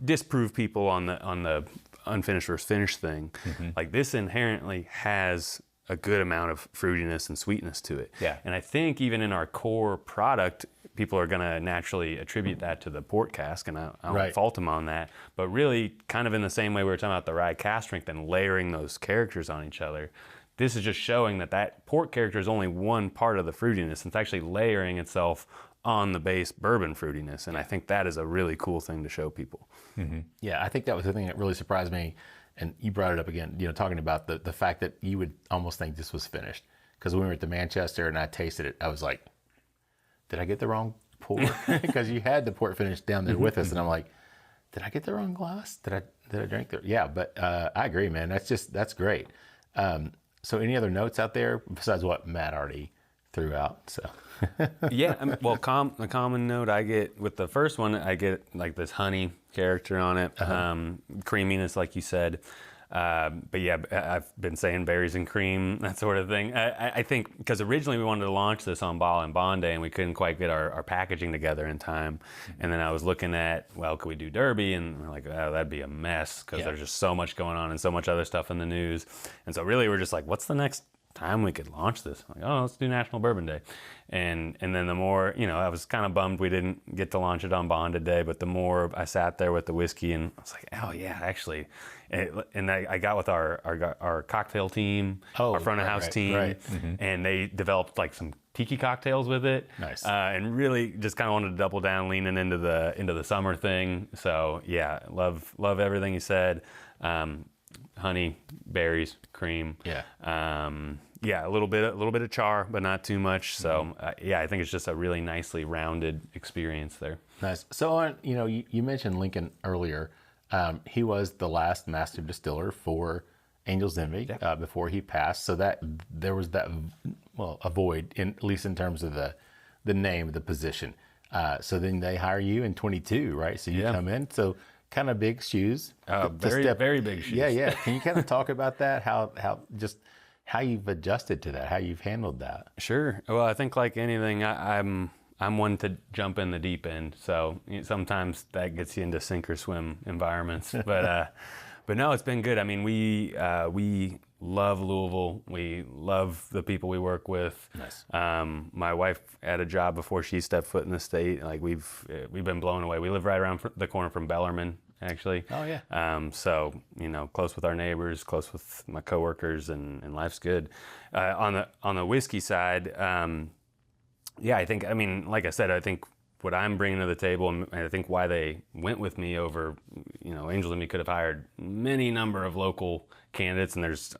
disprove people on the unfinished versus finished thing. Like this inherently has a good amount of fruitiness and sweetness to it. Yeah. And I think even in our core product, people are going to naturally attribute that to the port cask, and I don't fault them on that. But really, kind of in the same way we were talking about the rye cask strength and layering those characters on each other, this is just showing that port character is only one part of the fruitiness. It's actually layering itself on the base bourbon fruitiness, and I think that is a really cool thing to show people. Yeah, I think that was the thing that really surprised me. And you brought it up again, talking about the fact that you would almost think this was finished. Because when we were at the Manchester and I tasted it, I was like, did I get the wrong pour? Because you had the port finish down there with us, and I'm like, did I get the wrong glass? Did I drink the? Yeah, but I agree, man. That's great. So any other notes out there besides what Matt already threw out? So yeah, I mean, well, the common note I get with the first one, I get like this honey character on it, creaminess, like you said. But yeah, I've been saying berries and cream, that sort of thing. I think because originally we wanted to launch this on Bottle and Bond Day, and we couldn't quite get our packaging together in time. And then I was looking at, well, could we do Derby? And we're like, oh, that'd be a mess because there's just so much going on and so much other stuff in the news. And so really we're just like, what's the next time we could launch this? I'm like, oh, let's do National Bourbon Day. And then the more, I was kind of bummed we didn't get to launch it on Bonded Day, but the more I sat there with the whiskey, and I was like, oh yeah, actually. And I got with our cocktail team, our front of house team, and they developed like some tiki cocktails with it. Nice. And really just kind of wanted to double down, leaning into the summer thing. So yeah, love everything you said. Honey, berries, cream. Yeah. Yeah, a little bit of char, but not too much. So yeah, I think it's just a really nicely rounded experience there. Nice. So you mentioned Lincoln earlier. He was the last master distiller for Angel's Envy before he passed. So that there was that, a void, at least in terms of the name, the position. So then they hire you in 22, right? So you come in. So kind of big shoes. Very big shoes. Yeah. Can you kind of talk about that? How you've adjusted to that? How you've handled that? Sure. Well, I think like anything, I'm one to jump in the deep end. So sometimes that gets you into sink or swim environments. But no, it's been good. I mean, we love Louisville. We love the people we work with. Nice. My wife had a job before she stepped foot in the state. Like we've been blown away. We live right around the corner from Bellarmine, actually. Oh yeah. So close with our neighbors, close with my coworkers, and life's good. On the whiskey side, yeah, I think, like I said, I think what I'm bringing to the table, and I think why they went with me over, Angel's Envy could have hired many number of local candidates, and there's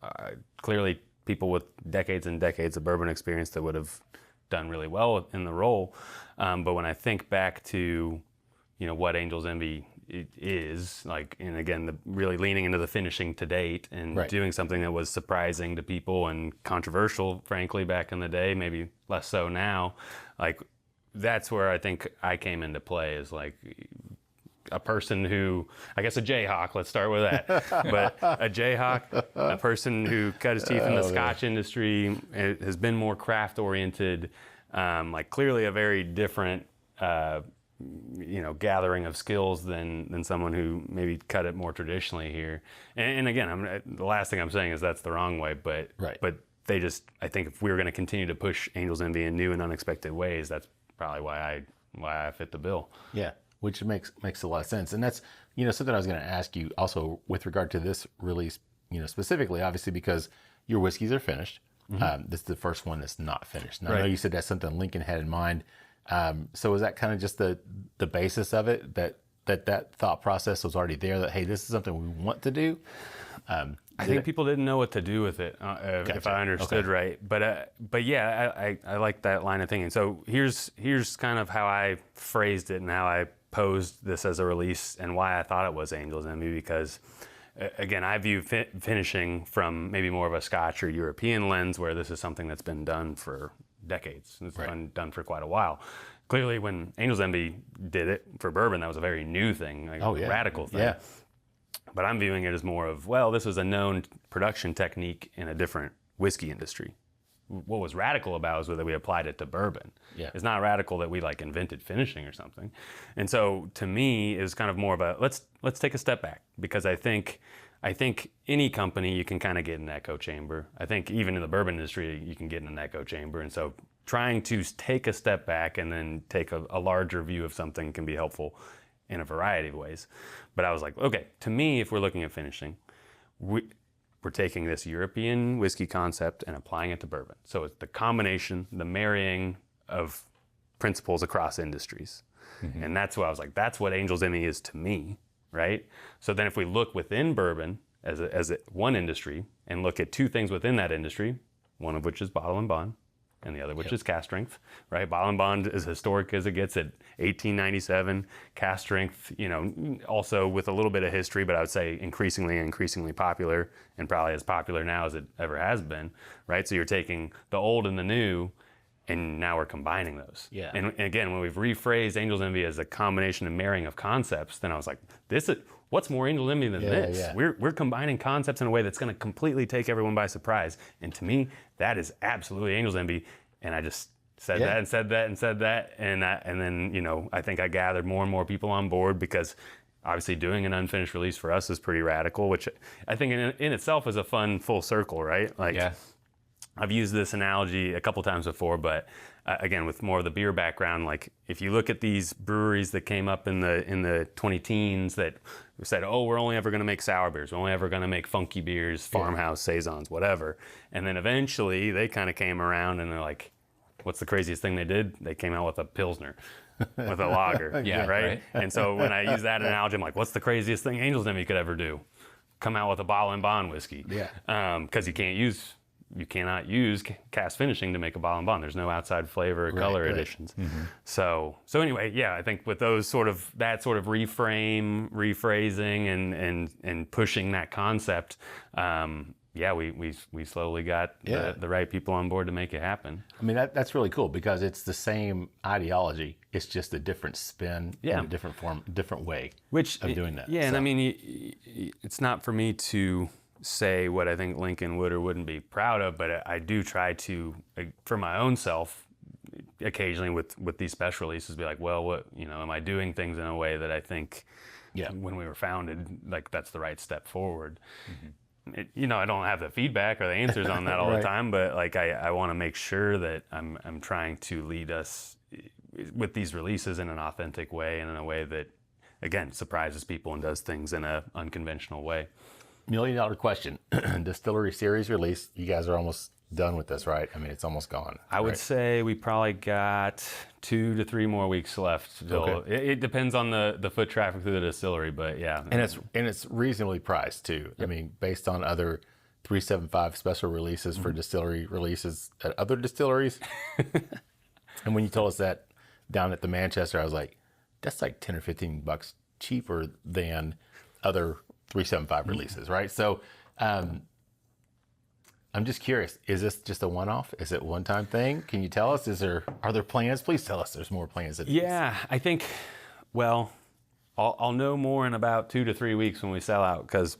clearly people with decades and decades of bourbon experience that would have done really well in the role. But when I think back to, what Angel's Envy is like, and again, really leaning into the finishing to date and doing something that was surprising to people and controversial, frankly, back in the day, maybe less so now. Like that's where I think I came into play, is like a person who, I guess a Jayhawk, let's start with that. But a Jayhawk, a person who cut his teeth in the Scotch industry, has been more craft oriented, like clearly a very different gathering of skills than someone who maybe cut it more traditionally here. And again, the last thing I'm saying is that's the wrong way, but they just, I think if we were going to continue to push Angel's Envy in new and unexpected ways, that's probably why I fit the bill. Yeah, which makes a lot of sense. And that's, something I was going to ask you also with regard to this release, specifically, obviously, because your whiskeys are finished. This is the first one that's not finished. Now, I know you said that's something Lincoln had in mind. So was that kind of just the basis of it, that thought process was already there, that, hey, this is something we want to do? I think people didn't know what to do with it, if I understood right. But yeah, I like that line of thinking. So here's kind of how I phrased it and how I posed this as a release and why I thought it was Angel's Envy, because again, I view finishing from maybe more of a Scotch or European lens, where this is something that's been done for decades. It's been done for quite a while. Clearly, when Angel's Envy did it for bourbon, that was a very new thing, a radical thing. But I'm viewing it as more of, well, this was a known production technique in a different whiskey industry. What was radical about is that we applied it to bourbon. Yeah. It's not radical that we like invented finishing or something. And so to me, it was kind of more of a, let's take a step back, because I think any company, you can kind of get in an echo chamber. I think even in the bourbon industry, you can get in an echo chamber. And so trying to take a step back and then take a larger view of something can be helpful in a variety of ways. But I was like, okay, to me, if we're looking at finishing, we're taking this European whiskey concept and applying it to bourbon. So it's the combination, the marrying of principles across industries. Mm-hmm. And that's what I was like, that's what Angel's Envy is to me, right? So then if we look within bourbon as one industry and look at two things within that industry, one of which is bottle and bond, and the other which is cask strength, right? Bottle and bond is historic as it gets at 1897. Cask strength, also with a little bit of history, but I would say increasingly popular, and probably as popular now as it ever has been, right? So you're taking the old and the new, and now we're combining those. Yeah. And again, when we've rephrased Angel's Envy as a combination and marrying of concepts, then I was like, what's more Angel's Envy than this? Yeah. We're combining concepts in a way that's going to completely take everyone by surprise. And to me, that is absolutely Angel's Envy. And I just said that and said that and said that. And then, I think I gathered more and more people on board, because obviously doing an unfinished release for us is pretty radical, which I think in itself is a fun full circle, right? Like, I've used this analogy a couple times before, but again, with more of the beer background, like if you look at these breweries that came up in the 20 teens that said, oh, we're only ever going to make sour beers, we're only ever going to make funky beers, farmhouse, saisons, whatever. And then eventually they kind of came around and they're like, what's the craziest thing they did? They came out with a Pilsner, with a lager, right? And so when I use that analogy, I'm like, what's the craziest thing Angel's Envy could ever do? Come out with a bottle and bond whiskey. Because you cannot use cast finishing to make a bottle and bond. There's no outside flavor or color additions. Mm-hmm. So anyway, I think with those that sort of rephrasing and pushing that concept, we slowly got the right people on board to make it happen. I mean, that's really cool, because it's the same ideology. It's just a different spin, in a different form, different way of doing that. And I mean, it's not for me to say what I think Lincoln would or wouldn't be proud of, but I do try to, for my own self, occasionally with these special releases, be like, well, what, am I doing things in a way that I think when we were founded, like that's the right step forward. Mm-hmm. I don't have the feedback or the answers on that all the time, but like I want to make sure that I'm trying to lead us with these releases in an authentic way, and in a way that, again, surprises people and does things in an unconventional way. $1 million question. Distillery series release. You guys are almost done with this, right? I mean, it's almost gone. I would say we probably got 2 to 3 more weeks left. It depends on the foot traffic through the distillery, but yeah. And it's reasonably priced too. Yep. I mean, based on other 375 special releases for distillery releases at other distilleries. And when you told us that down at the Manchester, I was like, that's like $10 or $15 cheaper than other 375 releases, right? So I'm just curious, is this just a one-off? Is it a one-time thing? Can you tell us? Are there plans? Please tell us there's more plans. I think, I'll know more in about 2 to 3 weeks when we sell out, because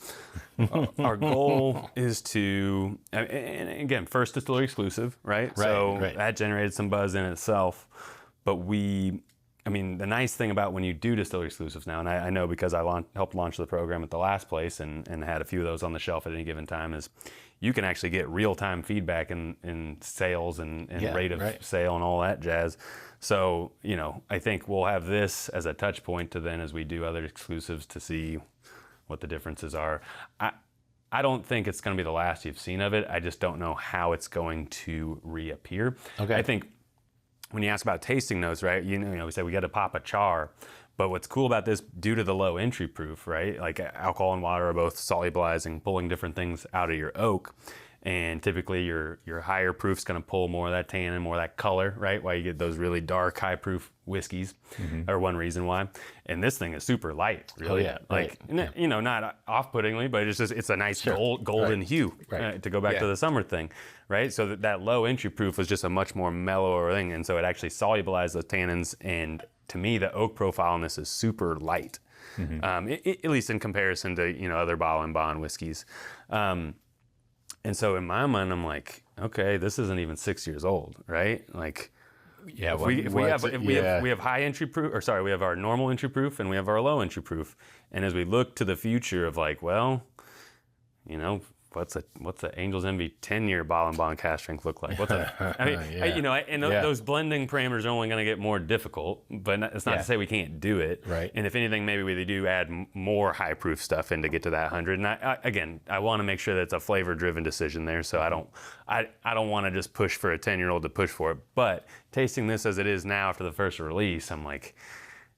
our goal is to, and again, first distillery exclusive, right? So that generated some buzz in itself, but the nice thing about when you do distillery exclusives now, and I know because I helped launch the program at the last place and had a few of those on the shelf at any given time, is you can actually get real-time feedback in sales and rate of sale and all that jazz. So, I think we'll have this as a touch point to then, as we do other exclusives, to see what the differences are. I don't think it's going to be the last you've seen of it. I just don't know how it's going to reappear. Okay. I think when you ask about tasting notes, right, we say we got to pop a char, but what's cool about this, due to the low entry proof, right, like alcohol and water are both solubilizing, pulling different things out of your oak, and typically your higher proof's going to pull more of that tannin, more of that color, right, why you get those really dark, high proof whiskeys, or one reason why. And this thing is super light, really. Not off-puttingly, but it's a nice golden hue, to go back to the summer thing, right? So that low entry proof was just a much more mellower thing, and so it actually solubilized those tannins, and to me, the oak profile on this is super light. at least in comparison to other bottle and bond whiskeys. And so in my mind, I'm like, okay, this isn't even 6 years old, right? Like, yeah, we have high entry proof, or sorry, we have our normal entry proof and we have our low entry proof. And as we look to the future of like, well, what's a Angel's Envy 10-year bottle and bond cask strength look like? Those blending parameters are only going to get more difficult, but it's not to say we can't do it. Right. And if anything, maybe we do add more high proof stuff in to get to that 100. And I want to make sure that it's a flavor driven decision there. So I don't want to just push for a 10-year-old to push for it. But tasting this as it is now after the first release, I'm like,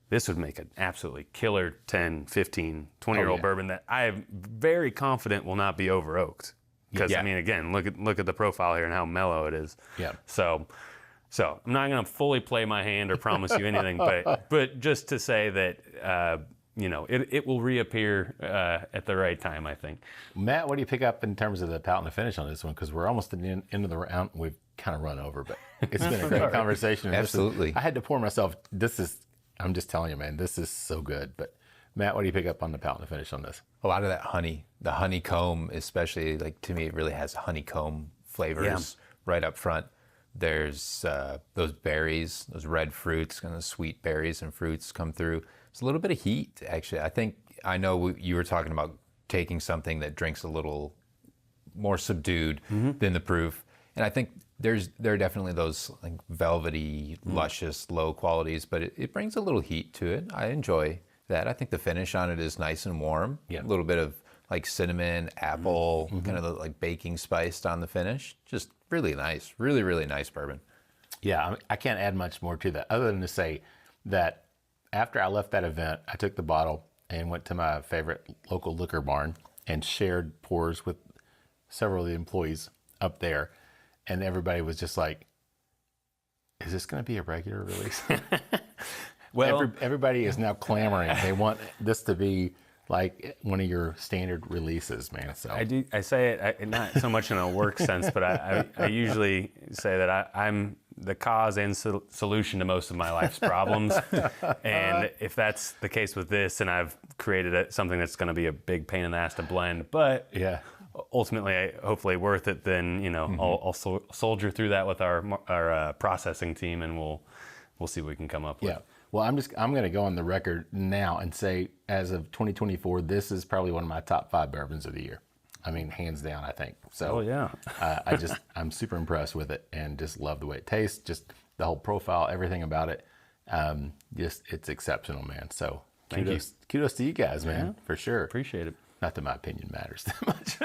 this would make an absolutely killer 10, 15, 20-year-old bourbon that I am very confident will not be over oaked. Because I mean, again, look at the profile here and how mellow it is. Yeah. So I'm not going to fully play my hand or promise you anything, but just to say that it will reappear at the right time, I think. Matt, what do you pick up in terms of the palate and the finish on this one? Because we're almost at the end of the round. We've kind of run over, but it's been a great conversation. Absolutely. I had to pour myself. I'm just telling you, man, this is so good. But Matt, what do you pick up on the palate and the finish on this? A lot of that honey, the honeycomb, especially, like, to me, it really has honeycomb flavors right up front. There's those berries, those red fruits, kind of sweet berries and fruits come through. There's a little bit of heat, actually. I know you were talking about taking something that drinks a little more subdued than the proof. And I think there are definitely those like velvety, luscious, low qualities, but it brings a little heat to it. I enjoy that. I think the finish on it is nice and warm. Yeah. A little bit of like cinnamon, apple, kind of like baking spiced on the finish. Just really nice, really, really nice bourbon. Yeah, I can't add much more to that other than to say that after I left that event, I took the bottle and went to my favorite local liquor barn and shared pours with several of the employees up there. And everybody was just like, is this going to be a regular release? Well, everybody is now clamoring. They want this to be like one of your standard releases, man. So I say it not so much in a work sense, but I usually say that I'm the cause and solution to most of my life's problems. And if that's the case with this, and I've created something that's going to be a big pain in the ass to blend, but ultimately, hopefully worth it, then I'll soldier through that with our processing team, and we'll see what we can come up with. Yeah. Well, I'm going to go on the record now and say, as of 2024, this is probably one of my top 5 bourbons of the year. I mean, hands down, I think. So, I'm super impressed with it and just love the way it tastes, just the whole profile, everything about it. It's exceptional, man. So kudos to you guys, man, for sure. Appreciate it. Not that my opinion matters that much,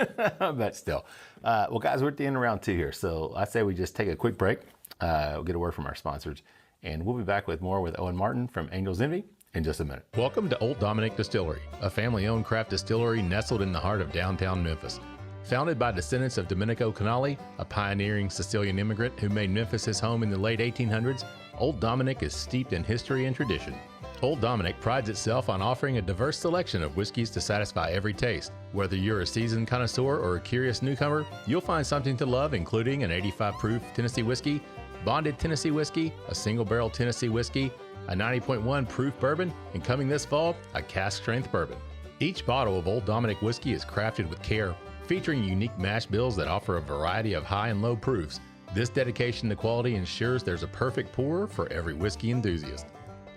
but still. Well, guys, we're at the end of round 2 here. So I say we just take a quick break. We'll get a word from our sponsors, and we'll be back with more with Owen Martin from Angel's Envy in just a minute. Welcome to Old Dominick Distillery, a family-owned craft distillery nestled in the heart of downtown Memphis. Founded by descendants of Domenico Canali, a pioneering Sicilian immigrant who made Memphis his home in the late 1800s, Old Dominick is steeped in history and tradition. Old Dominick prides itself on offering a diverse selection of whiskeys to satisfy every taste. Whether you're a seasoned connoisseur or a curious newcomer, you'll find something to love, including an 85 proof Tennessee whiskey, bonded Tennessee whiskey, a single barrel Tennessee whiskey, a 90.1 proof bourbon, and coming this fall, a Cask Strength Bourbon. Each bottle of Old Dominick whiskey is crafted with care, featuring unique mash bills that offer a variety of high and low proofs. This dedication to quality ensures there's a perfect pour for every whiskey enthusiast.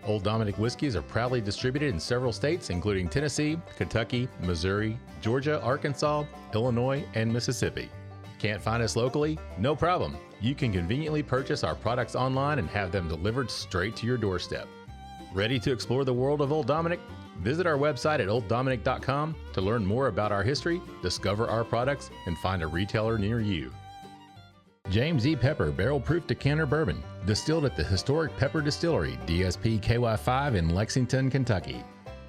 Old Dominick whiskeys are proudly distributed in several states, including Tennessee, Kentucky, Missouri, Georgia, Arkansas, Illinois, and Mississippi. Can't find us locally? No problem. You can conveniently purchase our products online and have them delivered straight to your doorstep. Ready to explore the world of Old Dominick? Visit our website at olddominick.com to learn more about our history, discover our products, and find a retailer near you. James E. Pepper Barrel Proof Decanter Bourbon, distilled at the historic Pepper Distillery, DSP KY5 in Lexington, Kentucky.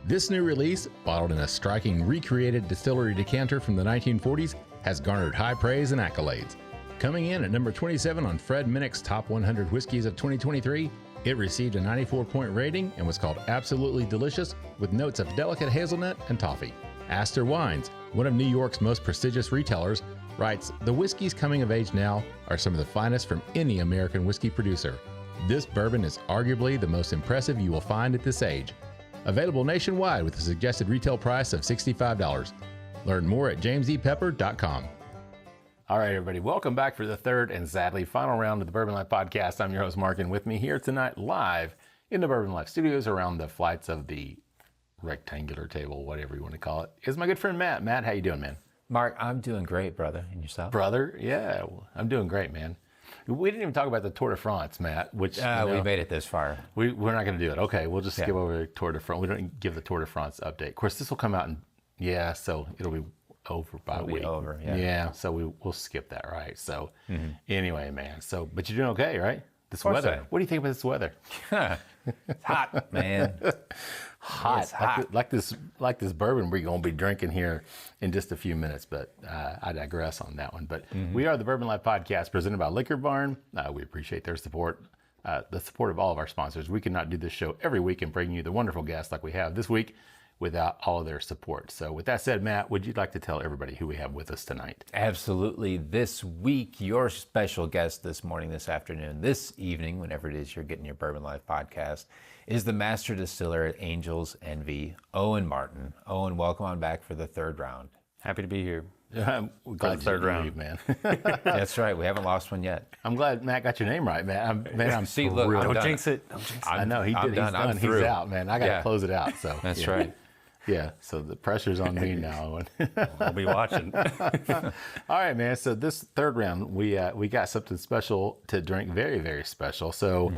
This new release, bottled in a striking recreated distillery decanter from the 1940s, has garnered high praise and accolades. Coming in at number 27 on Fred Minnick's Top 100 Whiskeys of 2023, it received a 94-point rating and was called absolutely delicious with notes of delicate hazelnut and toffee. Astor Wines, one of New York's most prestigious retailers, writes, "The whiskeys coming of age now are some of the finest from any American whiskey producer. This bourbon is arguably the most impressive you will find at this age. Available nationwide with a suggested retail price of $65. Learn more at jamesepepper.com. All right, everybody, welcome back for the third and sadly final round of the Bourbon Life Podcast. I'm your host, Mark, and with me here tonight live in the Bourbon Life Studios around the flights of the rectangular table, whatever you want to call it, is my good friend Matt. Matt, how you doing, man? Mark, I'm doing great, brother. And yourself? Brother? Yeah, I'm doing great, man. We didn't even talk about the Tour de France, Matt, which... we made it this far. We're not going to do it. Okay, we'll just skip over the Tour de France. We don't give the Tour de France update. Of course, this will come out so it'll be over by a week. Over, so we'll skip that, right? So anyway, man. But you're doing okay, right? This weather. What do you think about this weather? It's hot, man. Hot. It's hot. Like this bourbon we're going to be drinking here in just a few minutes, but I digress on that one. But we are the Bourbon Life Podcast presented by Liquor Barn. We appreciate their support, the support of all of our sponsors. We could not do this show every week and bring you the wonderful guests like we have this week without all of their support. So with that said, Matt, would you like to tell everybody who we have with us tonight? Absolutely. This week, your special guest this morning, this afternoon, this evening, whenever it is you're getting your Bourbon Life Podcast, is the Master Distiller at Angel's Envy, Owen Martin. Owen, welcome on back for the third round. Happy to be here. I'm glad third round, man. That's right. We haven't lost one yet. I'm glad Matt got your name right, man. I'm See, look, Don't jinx it. I know he did. I'm He's done. done. He's out, man. I got to close it out. So that's right. Yeah, so the pressure's on me now. I'll be watching. All right, man. So this third round, we got something special to drink, very, very special. So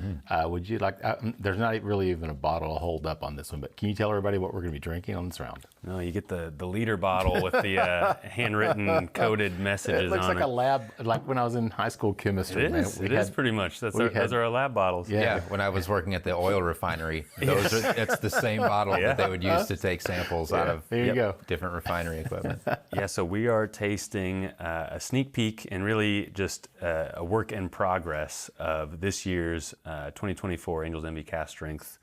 would you like, there's not really even a bottle to hold up on this one, but can you tell everybody what we're going to be drinking on this round? No, you get the liter bottle with the handwritten coded messages on it. It looks like a lab, like when I was in high school chemistry. It is pretty much. Those are our lab bottles. Yeah, when I was working at the oil refinery, it's the same bottle that they would use to take samples out of there you go. Different refinery equipment. Yeah, so we are tasting a sneak peek and really just a work in progress of this year's 2024 Angel's Envy Cask Strength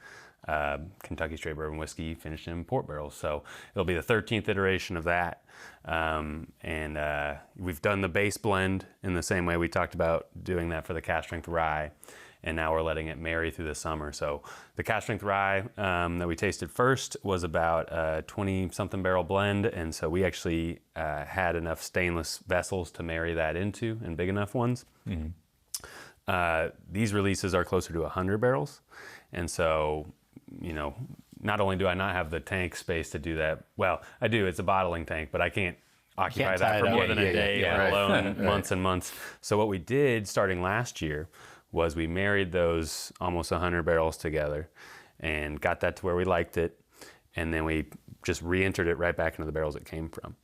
Kentucky Straight Bourbon Whiskey finished in port barrels. So it'll be the 13th iteration of that. And we've done the base blend in the same way we talked about doing that for the Cask Strength Rye. And now we're letting it marry through the summer. So the Cask Strength Rye that we tasted first was about a 20-something barrel blend. And so we actually had enough stainless vessels to marry that into, and big enough ones. These releases are closer to 100 barrels. And so, not only do I not have the tank space to do that, well, I do, it's a bottling tank, but I can't occupy that for more than a day, let alone months and months. So what we did starting last year was we married those almost 100 barrels together and got that to where we liked it. And then we just re-entered it right back into the barrels it came from.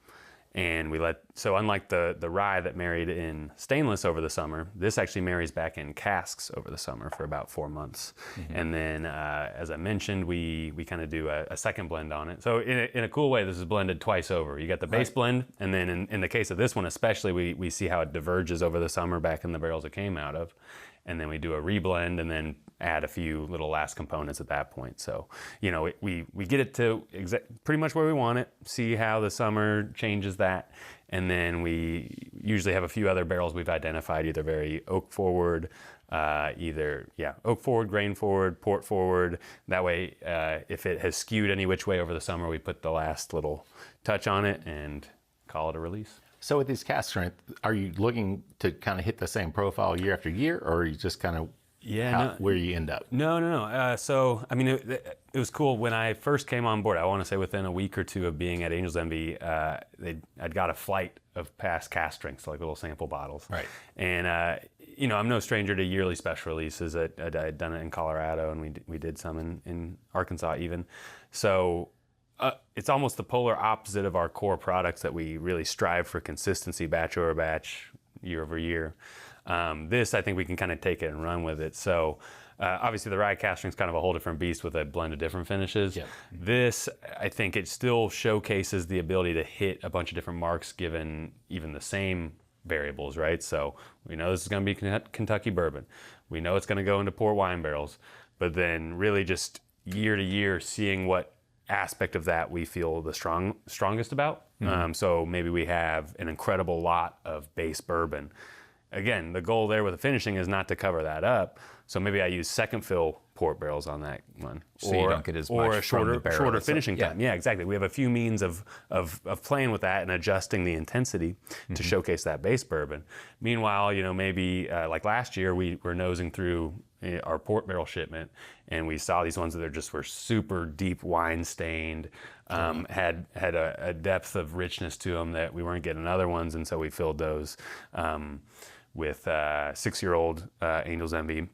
And so unlike the rye that married in stainless over the summer, this actually marries back in casks over the summer for about 4 months. And then, as I mentioned, we kind of do a second blend on it. So in a cool way, this is blended twice over. You got the base blend, and then in the case of this one especially, we see how it diverges over the summer back in the barrels it came out of. And then we do a reblend and then add a few little last components at that point. So, we get it to pretty much where we want it, see how the summer changes that. And then we usually have a few other barrels we've identified, either very oak forward, oak forward, grain forward, port forward. That way, if it has skewed any which way over the summer, we put the last little touch on it and call it a release. So with these cask strength, are you looking to kind of hit the same profile year after year, or are you just kind of where you end up? No. So, I mean, it was cool. When I first came on board, I want to say within a week or two of being at Angel's Envy, I'd got a flight of past cask strengths, like little sample bottles. Right. And, I'm no stranger to yearly special releases. I'd done it in Colorado, and we did some in Arkansas even. So it's almost the polar opposite of our core products that we really strive for consistency, batch over batch, year over year. This, I think we can kind of take it and run with it. So obviously the rye cask strength is kind of a whole different beast with a blend of different finishes. Yep. This, I think it still showcases the ability to hit a bunch of different marks given even the same variables, right? So we know this is going to be Kentucky bourbon. We know it's going to go into port wine barrels, but then really just year to year seeing what aspect of that we feel the strongest about. So maybe we have an incredible lot of base bourbon. Again, the goal there with the finishing is not to cover that up. So maybe I use second fill port barrels on that one, So you don't get as much or a from the barrel shorter itself. finishing time. Yeah, exactly. We have a few means of playing with that and adjusting the intensity to showcase that base bourbon. Meanwhile, maybe like last year we were nosing through our port barrel shipment, and we saw these ones that were super deep wine stained, had a depth of richness to them that we weren't getting other ones, and so we filled those with 6-year-old Angel's Envy,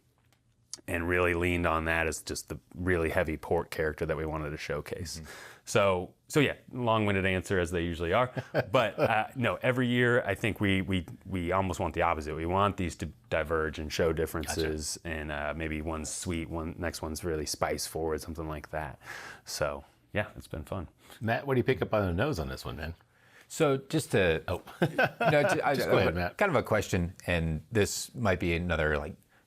and really leaned on that as just the really heavy port character that we wanted to showcase. So yeah, long-winded answer as they usually are. But no, every year I think we almost want the opposite. We want these to diverge and show differences, and maybe one's sweet, next one's really spice forward, something like that. So yeah, it's been fun. Matt, what do you pick up on the nose on this one, man? So just to go ahead, Matt. Kind of a question, and this might be another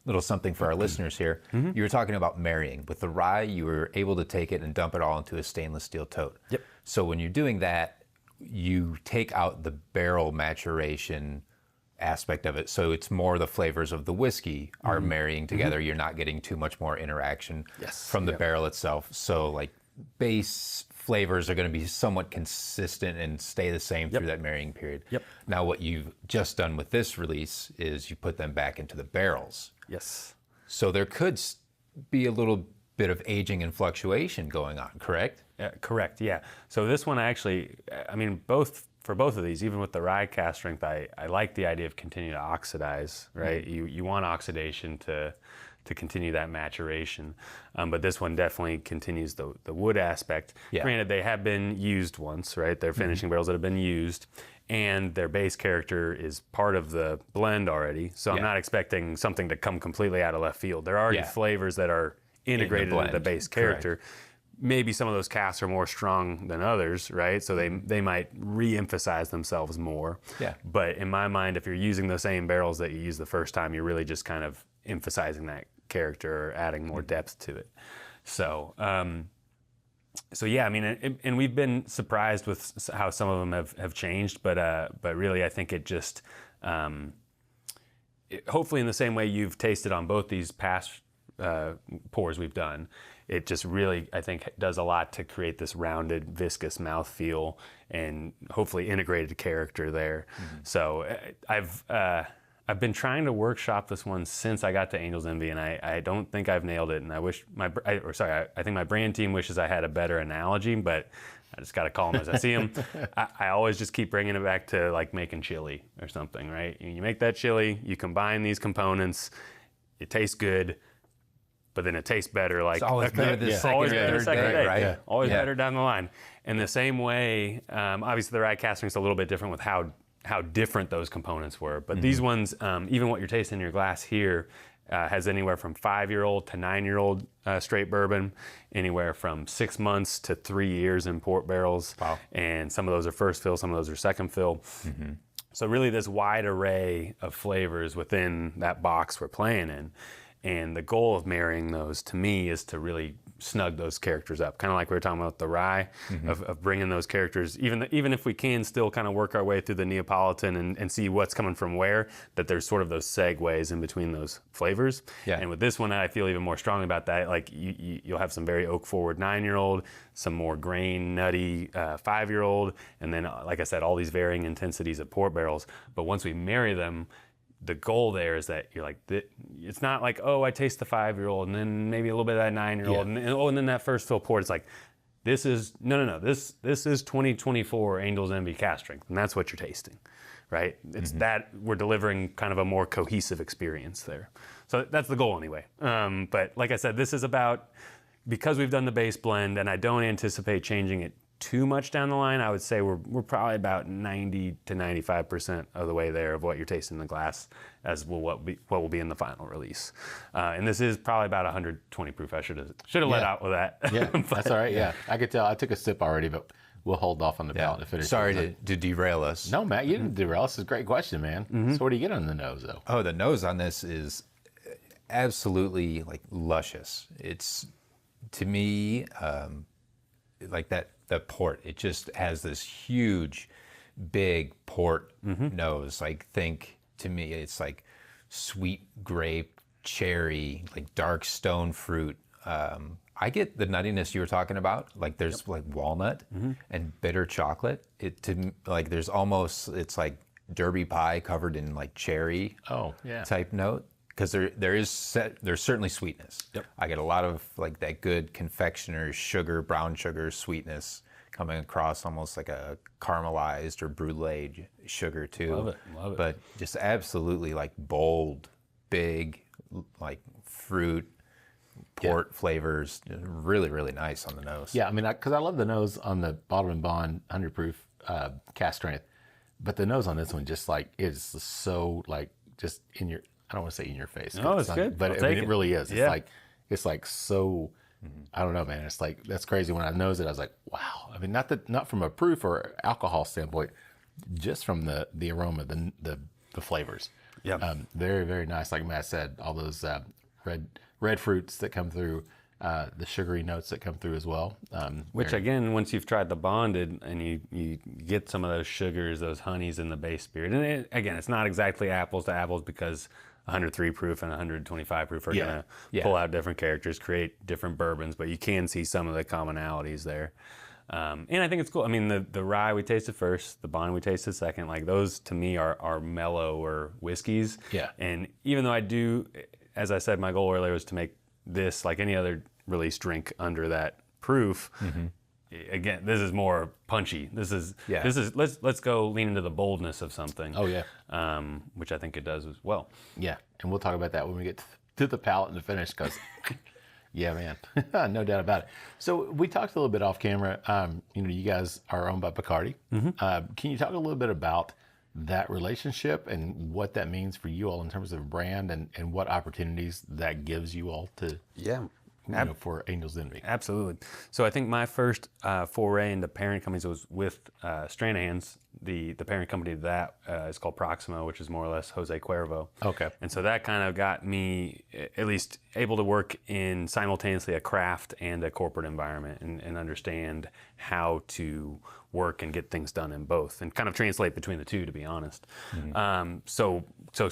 little something for our listeners here. You were talking about marrying. With the rye, you were able to take it and dump it all into a stainless steel tote. Yep. So when you're doing that, you take out the barrel maturation aspect of it. So it's more the flavors of the whiskey are marrying together. You're not getting too much more interaction from the barrel itself. So base flavors are going to be somewhat consistent and stay the same through that marrying period. Yep. Now what you've just done with this release is you put them back into the barrels. Yes. So there could be a little bit of aging and fluctuation going on, correct? Correct, yeah. So this one for both of these, even with the rye cask strength, I like the idea of continuing to oxidize, right? You want oxidation to continue that maturation. But this one definitely continues the wood aspect. Yeah. Granted, they have been used once, right? They're finishing barrels that have been used, and their base character is part of the blend already. So I'm not expecting something to come completely out of left field. There are already flavors that are integrated into the base character. Correct. Maybe some of those casks are more strong than others, right? So they might re-emphasize themselves more. Yeah. But in my mind, if you're using the same barrels that you used the first time, you're really just kind of emphasizing that character or adding more depth to it. So yeah, and we've been surprised with how some of them have changed, but really I think it just, hopefully in the same way you've tasted on both these past pours we've done, it just really, I think, does a lot to create this rounded, viscous mouthfeel and hopefully integrated character there. So I've been trying to workshop this one since I got to Angel's Envy, and I don't think I've nailed it. And I think my brand team wishes I had a better analogy, but I just got to call them as I see them. I always just keep bringing it back to making chili or something, right? You make that chili, you combine these components, it tastes good, but then it tastes better. It's always better the second day, right? Yeah. Always better down the line. In the same way, obviously the rye cask strength is a little bit different with how different those components were. But these ones, even what you're tasting in your glass here, has anywhere from 5-year-old to 9-year-old straight bourbon, anywhere from 6 months to 3 years in port barrels. Wow. And some of those are first fill, some of those are second fill. So really this wide array of flavors within that box we're playing in. And the goal of marrying those, to me, is to really snug those characters up. Kind of like we were talking about the rye, of bringing those characters, even if we can still kind of work our way through the Neapolitan and see what's coming from where, that there's sort of those segues in between those flavors. Yeah. And with this one, I feel even more strongly about that. You'll have some very oak-forward 9-year-old, some more grain, nutty 5-year-old, and then, like I said, all these varying intensities of port barrels. But once we marry them, the goal there is that you're it's not like, oh, I taste the 5-year-old and then maybe a little bit of that 9-year-old and then that first fill port. It's like, this is, no, this is 2024 Angel's Envy cask strength, and that's what you're tasting, right? It's that we're delivering kind of a more cohesive experience there. So that's the goal anyway. But like I said, this is about, because we've done the base blend and I don't anticipate changing it too much down the line, I would say we're probably about 90 to 95% of the way there of what you're tasting in the glass as what will be in the final release. And this is probably about 120 proof. I should have let out with that. Yeah, But, that's all right. Yeah, I could tell. I took a sip already, but we'll hold off on the palate to finish. Sorry to derail us. No, Matt, you didn't derail us. It's a great question, man. So what do you get on the nose, though? Oh, the nose on this is absolutely luscious. It's, to me, like that port. It just has this huge, big port nose. Think, to me, it's like sweet grape, cherry, like dark stone fruit. I get the nuttiness you were talking about. Like there's like walnut and bitter chocolate. There's almost, it's like Derby pie covered in like cherry type note. Because there's certainly sweetness. Yep. I get a lot of like that good confectioner's sugar, brown sugar sweetness coming across, almost like a caramelized or brulee sugar too. Love it. But just absolutely like bold, big, like fruit, port flavors. Really, really nice on the nose. Yeah, I mean, because I love the nose on the Bottled & Bond 100 proof cask strength, but the nose on this one just like is so like just in your. I don't want to say in your face. No, it's good. But I mean, it really is. It's like so. I don't know, man. It's like that's crazy. When I nose it, I was like, wow. I mean, not from a proof or alcohol standpoint, just from the aroma, the flavors. Yeah. Very, very nice. Like Matt said, all those red fruits that come through, the sugary notes that come through as well. Which again, once you've tried the bonded and you get some of those sugars, those honeys in the base spirit, and again, it's not exactly apples to apples because 103 proof and 125 proof are going to pull out different characters, create different bourbons, but you can see some of the commonalities there. And I think it's cool. I mean, the rye we tasted first, the bond we tasted second, like those to me are mellower whiskeys. Yeah. And even though I do, as I said, my goal earlier was to make this like any other release drink under that proof. Again, this is more punchy. This is let's go lean into the boldness of something. Oh yeah. Which I think it does as well. Yeah, and we'll talk about that when we get to the palate and the finish, because yeah, man, no doubt about it. So we talked a little bit off camera. You guys are owned by Bacardi. Can you talk a little bit about that relationship and what that means for you all in terms of brand and what opportunities that gives you all to for Angel's Envy? Absolutely. So I think my first foray into parent companies was with Stranahan's. The parent company to that is called Proximo, which is more or less Jose Cuervo. Okay. And so that kind of got me at least able to work in simultaneously a craft and a corporate environment and understand how to work and get things done in both and kind of translate between the two, to be honest. So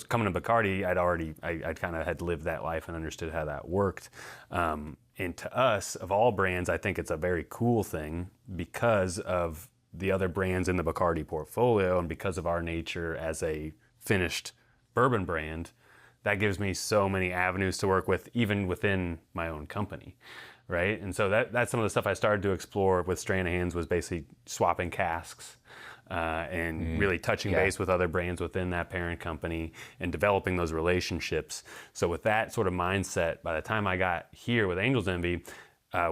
coming to Bacardi, I kind of had lived that life and understood how that worked. And to us, of all brands, I think it's a very cool thing because of the other brands in the Bacardi portfolio and because of our nature as a finished bourbon brand. That gives me so many avenues to work with, even within my own company, right? And so that's some of the stuff I started to explore with Stranahan's, was basically swapping casks and really touching base with other brands within that parent company and developing those relationships. So with that sort of mindset, by the time I got here with Angel's Envy,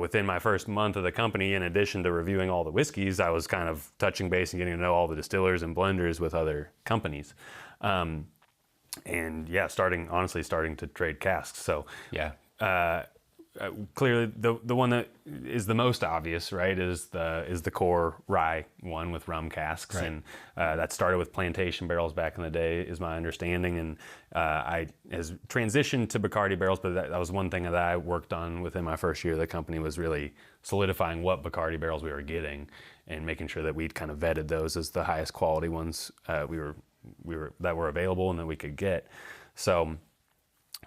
within my first month of the company, in addition to reviewing all the whiskeys, I was kind of touching base and getting to know all the distillers and blenders with other companies. And yeah, starting to trade casks. So clearly the one that is the most obvious, right, is the core rye one with rum casks, right. And that started with plantation barrels back in the day, is my understanding, and I has transitioned to Bacardi barrels, but that was one thing that I worked on within my first year of the company, was really solidifying what Bacardi barrels we were getting and making sure that we'd kind of vetted those as the highest quality ones that were available and that we could get. So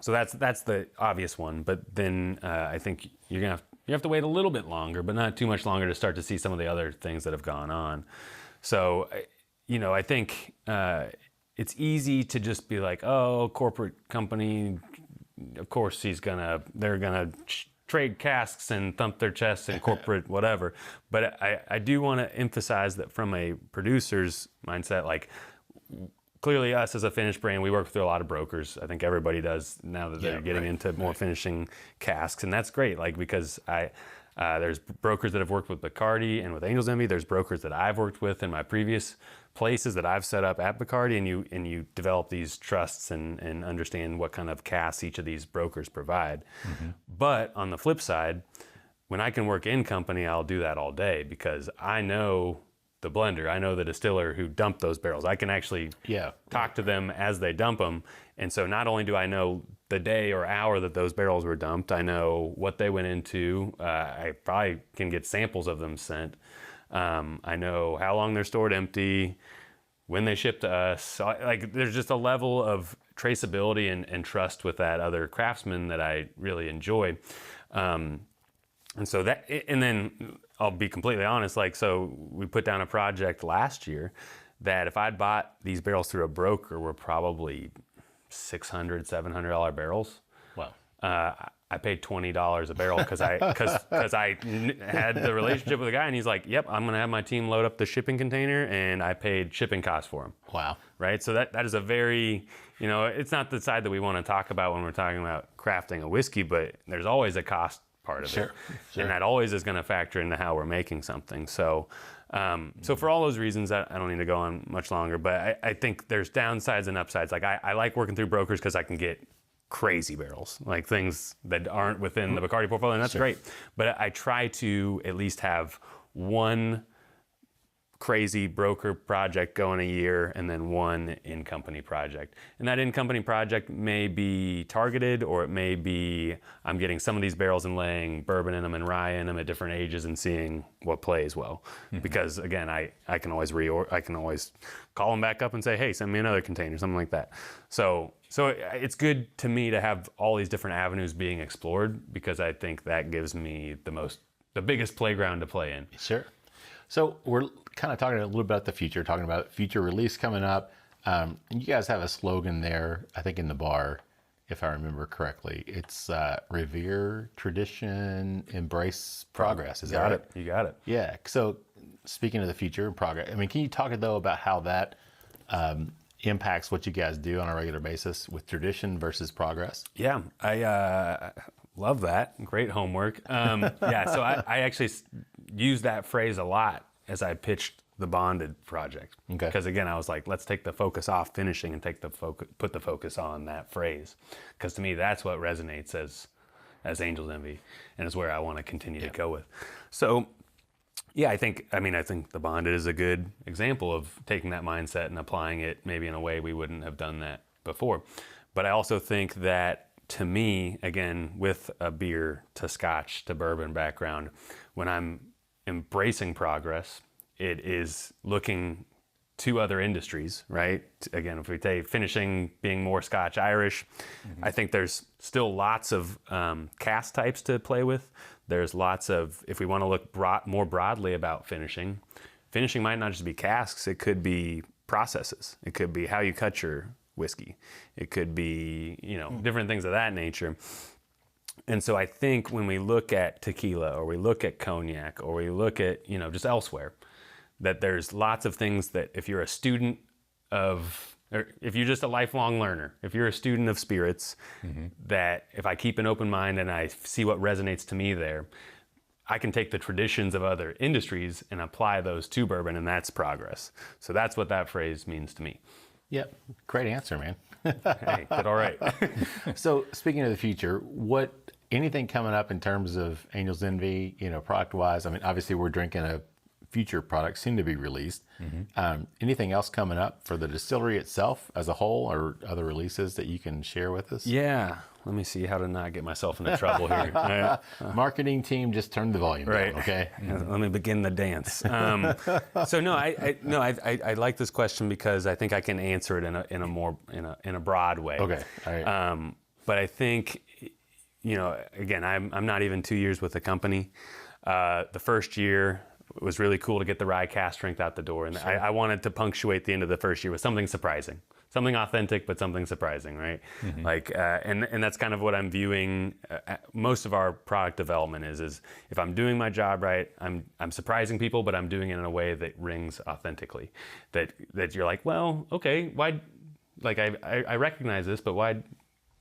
that's the obvious one, but then I think you have to wait a little bit longer, but not too much longer, to start to see some of the other things that have gone on. So, I think it's easy to just be like, oh, corporate company, of course they're gonna trade casks and thump their chests and corporate whatever. But I do want to emphasize that from a producer's mindset, like, clearly us as a finished brand, we work through a lot of brokers. I think everybody does now that they're getting into more finishing casks, and that's great. Like, because there's brokers that have worked with Bacardi and with Angel's Envy. There's brokers that I've worked with in my previous places that I've set up at Bacardi, and you develop these trusts and understand what kind of casks each of these brokers provide. But on the flip side, when I can work in company, I'll do that all day, because I know the blender, I know the distiller who dumped those barrels. I can actually talk to them as they dump them. And so not only do I know the day or hour that those barrels were dumped, I know what they went into. I probably can get samples of them sent. I know how long they're stored empty, when they ship to us. So there's just a level of traceability and trust with that other craftsman that I really enjoy. And so that, and then I'll be completely honest, like, so we put down a project last year that if I'd bought these barrels through a broker were probably $600, $700 barrels. Wow. I paid $20 a barrel because I had the relationship with the guy, and he's like, "Yep, I'm gonna have my team load up the shipping container," and I paid shipping costs for him. Wow. Right. So that is a very, it's not the side that we want to talk about when we're talking about crafting a whiskey, but there's always a cost part of it, and that always is going to factor into how we're making something. So, so for all those reasons, I don't need to go on much longer, but I think there's downsides and upsides. Like I like working through brokers because I can get crazy barrels, like things that aren't within the Bacardi portfolio, and that's great. But I try to at least have one crazy broker project going a year and then one in-company project. And that in-company project may be targeted, or it may be I'm getting some of these barrels and laying bourbon in them and rye in them at different ages and seeing what plays well. Because again, I can always call them back up and say, hey, send me another container, something like that. So it's good to me to have all these different avenues being explored, because I think that gives me the biggest playground to play in. Sure. So we're kind of talking a little bit about the future, talking about future release coming up. And you guys have a slogan there, I think in the bar, if I remember correctly. It's revere tradition, embrace progress. Is that right? You got it. Yeah. So speaking of the future and progress, I mean, can you talk though about how that impacts what you guys do on a regular basis with tradition versus progress? Yeah, I love that. Great homework. Yeah, so I actually used that phrase a lot as I pitched the Bonded project. Okay. Because again, I was like, let's take the focus off finishing and put the focus on that phrase. Because to me, that's what resonates as Angel's Envy, and is where I want to continue to go with. So yeah, I think the Bonded is a good example of taking that mindset and applying it maybe in a way we wouldn't have done that before. But I also think that, to me, again, with a beer to Scotch to bourbon background, when I'm embracing progress, it is looking to other industries, right? Again, if we say finishing being more Scotch Irish, I think there's still lots of cask types to play with. There's lots of, if we want to look more broadly about finishing might not just be casks, it could be processes. It could be how you cut your whiskey. It could be, different things of that nature. And so I think when we look at tequila, or we look at cognac, or we look at, just elsewhere, that there's lots of things that if you're a student of, or if you're just a lifelong learner, if you're a student of spirits, that if I keep an open mind and I see what resonates to me there, I can take the traditions of other industries and apply those to bourbon, and that's progress. So that's what that phrase means to me. Yep. Great answer, man. Hey, did all right. So speaking of the future, anything coming up in terms of Angel's Envy, product wise? I mean, obviously we're drinking a future product soon to be released. Anything else coming up for the distillery itself as a whole, or other releases that you can share with us? Yeah. Let me see how to not get myself into trouble here. Right. Marketing team, just turn the volume down, okay? Let me begin the dance. So no, I like this question because I think I can answer it in a broad way. Okay. All right. But I think, again, I'm not even 2 years with the company. The first year, it was really cool to get the rye cask strength out the door, and I wanted to punctuate the end of the first year with something surprising. Something authentic, but something surprising, right? And that's kind of what I'm viewing. Most of our product development is if I'm doing my job right, I'm surprising people, but I'm doing it in a way that rings authentically. That you're like, well, okay, why? Like I recognize this, but why?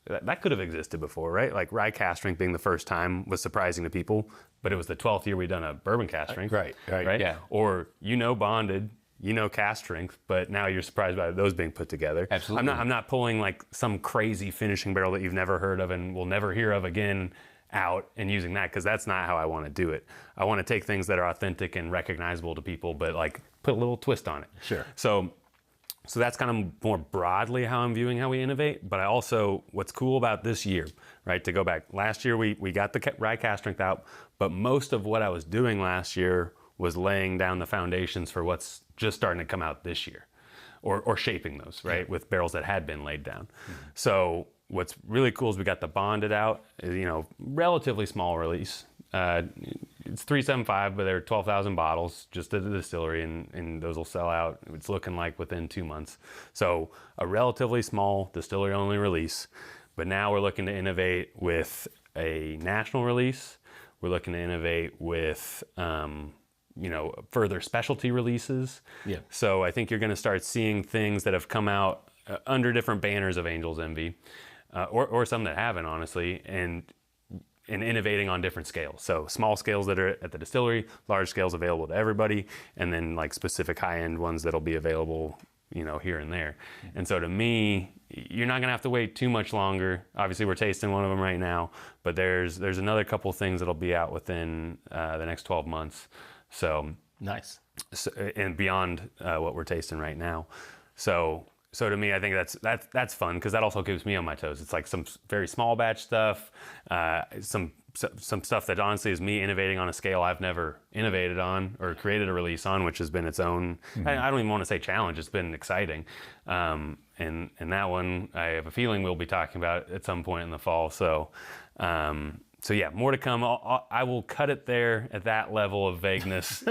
That could have existed before, right? Like rye cask strength being the first time was surprising to people, but it was the 12th year we'd done a bourbon cask strength, right? Yeah. Or Bonded. Cask strength, but now you're surprised by those being put together. Absolutely. I'm not pulling like some crazy finishing barrel that you've never heard of and will never hear of again out and using that, because that's not how I want to do it. I want to take things that are authentic and recognizable to people, but like put a little twist on it. Sure. So that's kind of more broadly how I'm viewing how we innovate. But I also, what's cool about this year, right? To go back, last year we got the rye cask strength out, but most of what I was doing last year was laying down the foundations for what's just starting to come out this year. or shaping those, right, with barrels that had been laid down. So what's really cool is we got the bonded out, relatively small release. It's 375, but they're 12,000 bottles just at the distillery, and those will sell out. It's looking like within 2 months. So a relatively small distillery only release, but now we're looking to innovate with a national release. We're looking to innovate with, further specialty releases. Yeah. So I think you're going to start seeing things that have come out under different banners of Angel's Envy, or some that haven't, honestly, and innovating on different scales. So small scales that are at the distillery, large scales available to everybody, and then like specific high-end ones that'll be available, here and there. And so to me, you're not gonna have to wait too much longer. Obviously we're tasting one of them right now, but there's another couple things that'll be out within the next 12 months. So nice. So, and beyond what we're tasting right now. So to me, I think that's fun, because that also keeps me on my toes. It's like some very small batch stuff, some stuff that honestly is me innovating on a scale I've never innovated on or created a release on, which has been its own. I don't even want to say challenge. It's been exciting, and that one I have a feeling we'll be talking about at some point in the fall. So yeah, more to come. I will cut it there at that level of vagueness,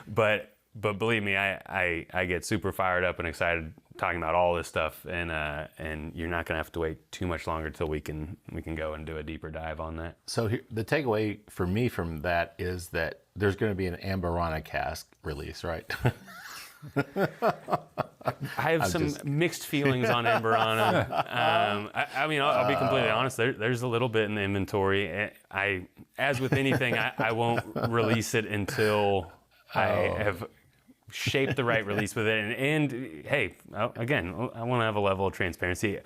but believe me, I get super fired up and excited talking about all this stuff, and you're not gonna have to wait too much longer till we can go and do a deeper dive on that. So the takeaway for me from that is that there's going to be an Amberana cask release, right? I have some mixed feelings on Amberana. I'll be completely honest. There's a little bit in the inventory. As with anything, I won't release it until I have shaped the right release with it. And hey, again, I want to have a level of transparency.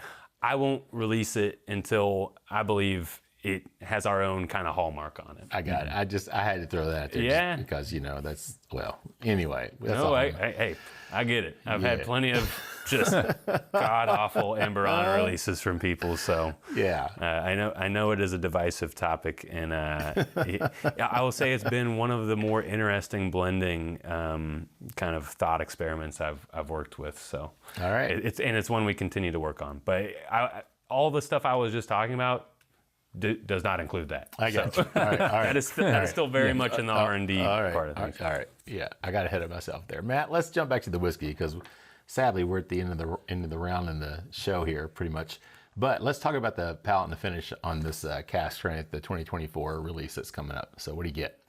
I won't release it until I believe it has our own kind of hallmark on it. I got it. I had to throw that out there, yeah, because that's, well, anyway. Hey, I get it. I've had plenty of just god awful Amberana releases from people. So yeah, I know it is a divisive topic, and I will say it's been one of the more interesting blending kind of thought experiments I've worked with. So all right, it's one we continue to work on. But all the stuff I was just talking about does not include that. I got you. All right. That is still very much in the R&D part of things. All right. Yeah, I got ahead of myself there. Matt, let's jump back to the whiskey, because sadly we're at the end of the round in the show here, pretty much. But let's talk about the palate and the finish on this Cask Strength, the 2024 release that's coming up. So what do you get?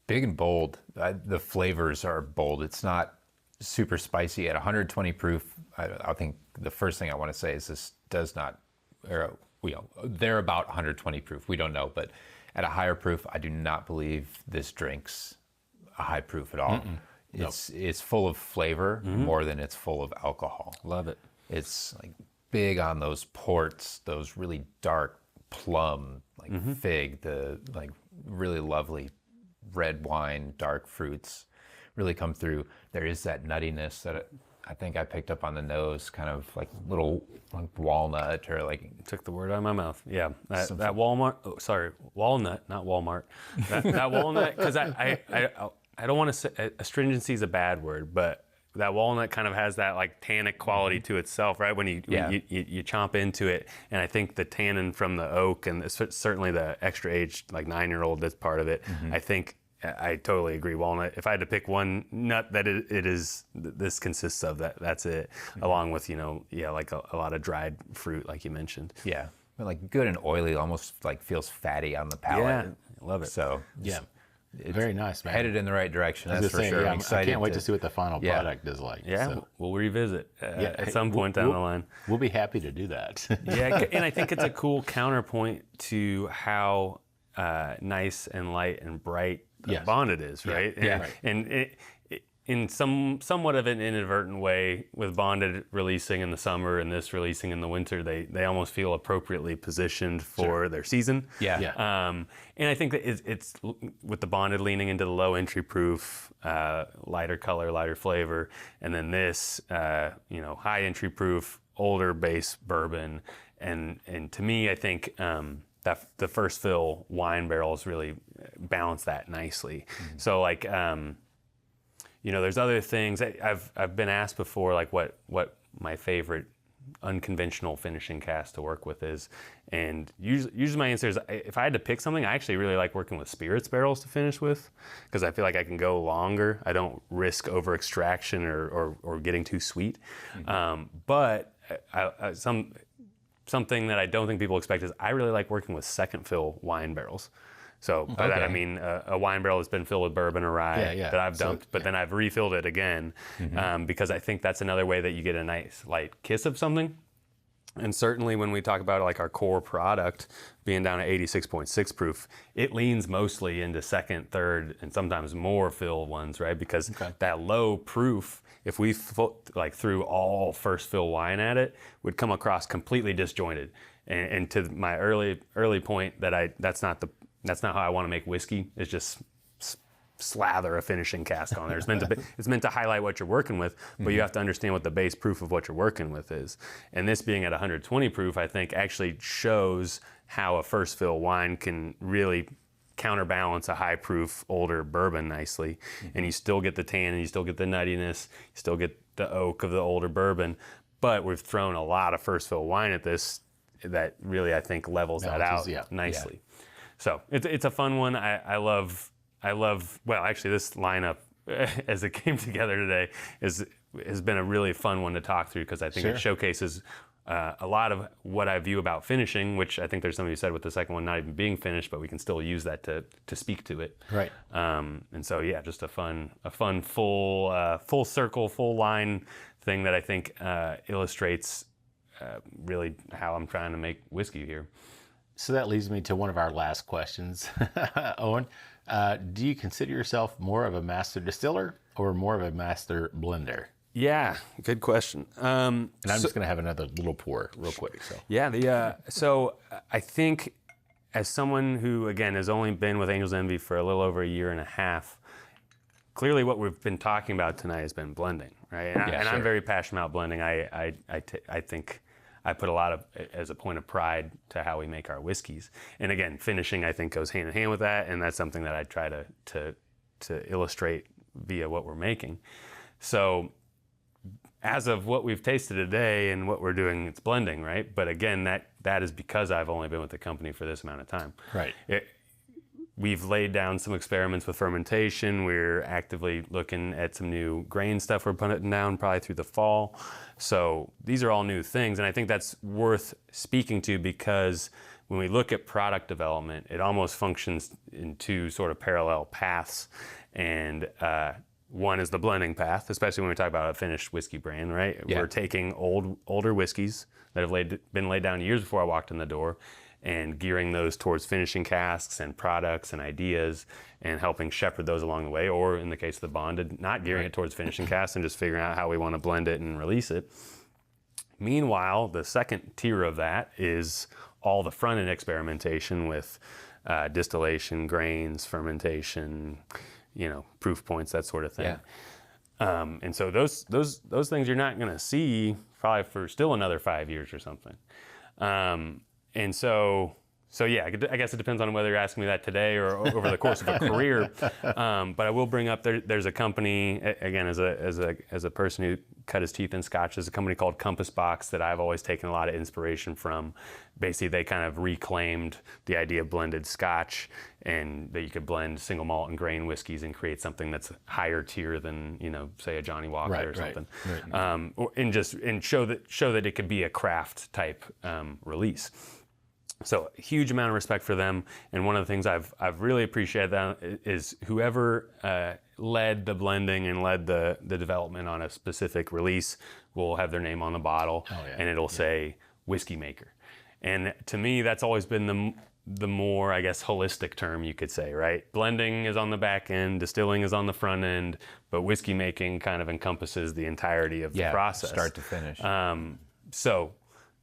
Big and bold. The flavors are bold. It's not super spicy. At 120 proof, I think the first thing I want to say is this does not, they're about 120 proof. We don't know, but at a higher proof, I do not believe this drinks a high proof at all. It's full of flavor more than it's full of alcohol. Love it. It's like big on those ports, those really dark plum, like fig, the like really lovely red wine, dark fruits really come through. There is that nuttiness that I think I picked up on the nose, kind of like little like walnut, or like, took the word out of my mouth. Yeah, that Walmart. Oh, sorry, walnut, not Walmart. That walnut, because I don't want to say astringency is a bad word, but that walnut kind of has that like tannic quality to itself, right? When you chomp into it, and I think the tannin from the oak, and certainly the extra aged like 9-year-old that's part of it. I think I totally agree. Walnut. If I had to pick one nut that this consists of, that's it. Along with like a lot of dried fruit, like you mentioned. Yeah, but like good and oily, almost like feels fatty on the palate. Yeah, I love it. So yeah, it's very nice, man. Headed in the right direction. That's for sure. Yeah, I'm excited. I can't wait to see what the final product is like. Yeah, so we'll revisit at some point down the line. We'll be happy to do that. Yeah, and I think it's a cool counterpoint to how nice and light and bright bonded is, right? Yeah, right. And in somewhat of an inadvertent way, with bonded releasing in the summer and this releasing in the winter, they almost feel appropriately positioned for their season. And I think that it's with the bonded leaning into the low entry proof, lighter color, lighter flavor, and then this high entry proof, older base bourbon, and to me, I think that the first fill wine barrels really balance that nicely. So like there's other things. I've been asked before, like what my favorite unconventional finishing cask to work with is, and usually my answer is, if I had to pick something, I actually really like working with spirits barrels to finish with, because I feel like I can go longer. I don't risk over extraction or getting too sweet. But something that I don't think people expect is I really like working with second fill wine barrels. So by that I mean a wine barrel that's been filled with bourbon or rye that I've dumped, but then I've refilled it again, because I think that's another way that you get a nice light kiss of something. And certainly when we talk about like our core product being down at 86.6 proof, it leans mostly into second, third, and sometimes more fill ones, right? Because that low proof, if we threw all first fill wine at it, would come across completely disjointed. And to my early point that that's not how I want to make whiskey. It's just slather a finishing cask on there. It's meant to highlight what you're working with, but you have to understand what the base proof of what you're working with is. And this being at 120 proof, I think actually shows how a first fill wine can really counterbalance a high proof older bourbon nicely. And you still get the tan, and you still get the nuttiness, you still get the oak of the older bourbon, but we've thrown a lot of first fill wine at this that really, I think, levels that out nicely. So it's a fun one. I love, well, actually this lineup as it came together today has been a really fun one to talk through, because I think it showcases a lot of what I view about finishing, which I think there's something you said with the second one not even being finished, but we can still use that to speak to it. Right. And so, yeah, just a fun full circle, full line thing that I think illustrates really how I'm trying to make whiskey here. So that leads me to one of our last questions. Owen, do you consider yourself more of a master distiller or more of a master blender? Yeah, good question. And I'm just going to have another little pour real quick. So yeah, so I think as someone who, again, has only been with Angel's Envy for a little over a year and a half, clearly what we've been talking about tonight has been blending, right? And I'm very passionate about blending. I think I put a lot of, as a point of pride to how we make our whiskeys. And again, finishing I think goes hand in hand with that, and that's something that I try to illustrate via what we're making. So as of what we've tasted today and what we're doing, it's blending, right? But again, that is because I've only been with the company for this amount of time. Right. We've laid down some experiments with fermentation. We're actively looking at some new grain stuff we're putting down probably through the fall. So these are all new things, and I think that's worth speaking to, because when we look at product development, it almost functions in two sort of parallel paths. And one is the blending path, especially when we talk about a finished whiskey brand, right? Yeah. We're taking older whiskeys that have been laid down years before I walked in the door, and gearing those towards finishing casks and products and ideas, and helping shepherd those along the way. Or in the case of the bonded, not gearing it towards finishing casks and just figuring out how we want to blend it and release it. Meanwhile, the second tier of that is all the front end experimentation with distillation, grains, fermentation, proof points, that sort of thing. Yeah. And so those things you're not going to see probably for still another 5 years or something. And so yeah, I guess it depends on whether you're asking me that today or over the course of a career. But I will bring up there's a company, again, as a person who cut his teeth in Scotch, there's a company called Compass Box that I've always taken a lot of inspiration from. Basically, they kind of reclaimed the idea of blended Scotch, and that you could blend single malt and grain whiskeys and create something that's higher tier than, say a Johnny Walker or something. Right. And show that it could be a craft type release. So a huge amount of respect for them. And one of the things I've really appreciated that is whoever led the blending and led the development on a specific release will have their name on the bottle, and it'll say whiskey maker. And to me, that's always been the more, I guess, holistic term you could say, right? Blending is on the back end, distilling is on the front end, but whiskey making kind of encompasses the entirety of the process. Start to finish.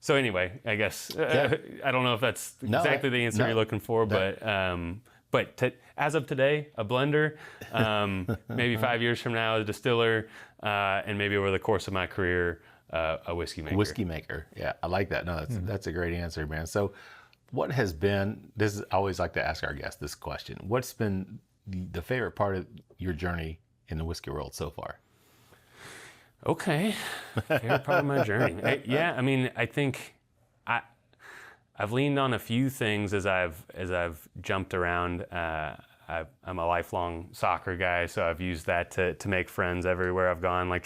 So anyway, I guess, I don't know if that's exactly the answer you're looking for, but as of today, a blender, maybe 5 years from now, a distiller, and maybe over the course of my career, a whiskey maker. Whiskey maker, yeah, I like that. No, that's a great answer, man. So what has been, I always like to ask our guests this question, what's been the favorite part of your journey in the whiskey world so far? Okay, favorite part of my journey. Yeah, I mean, I think I've leaned on a few things as I've jumped around. I'm a lifelong soccer guy, so I've used that to make friends everywhere I've gone. Like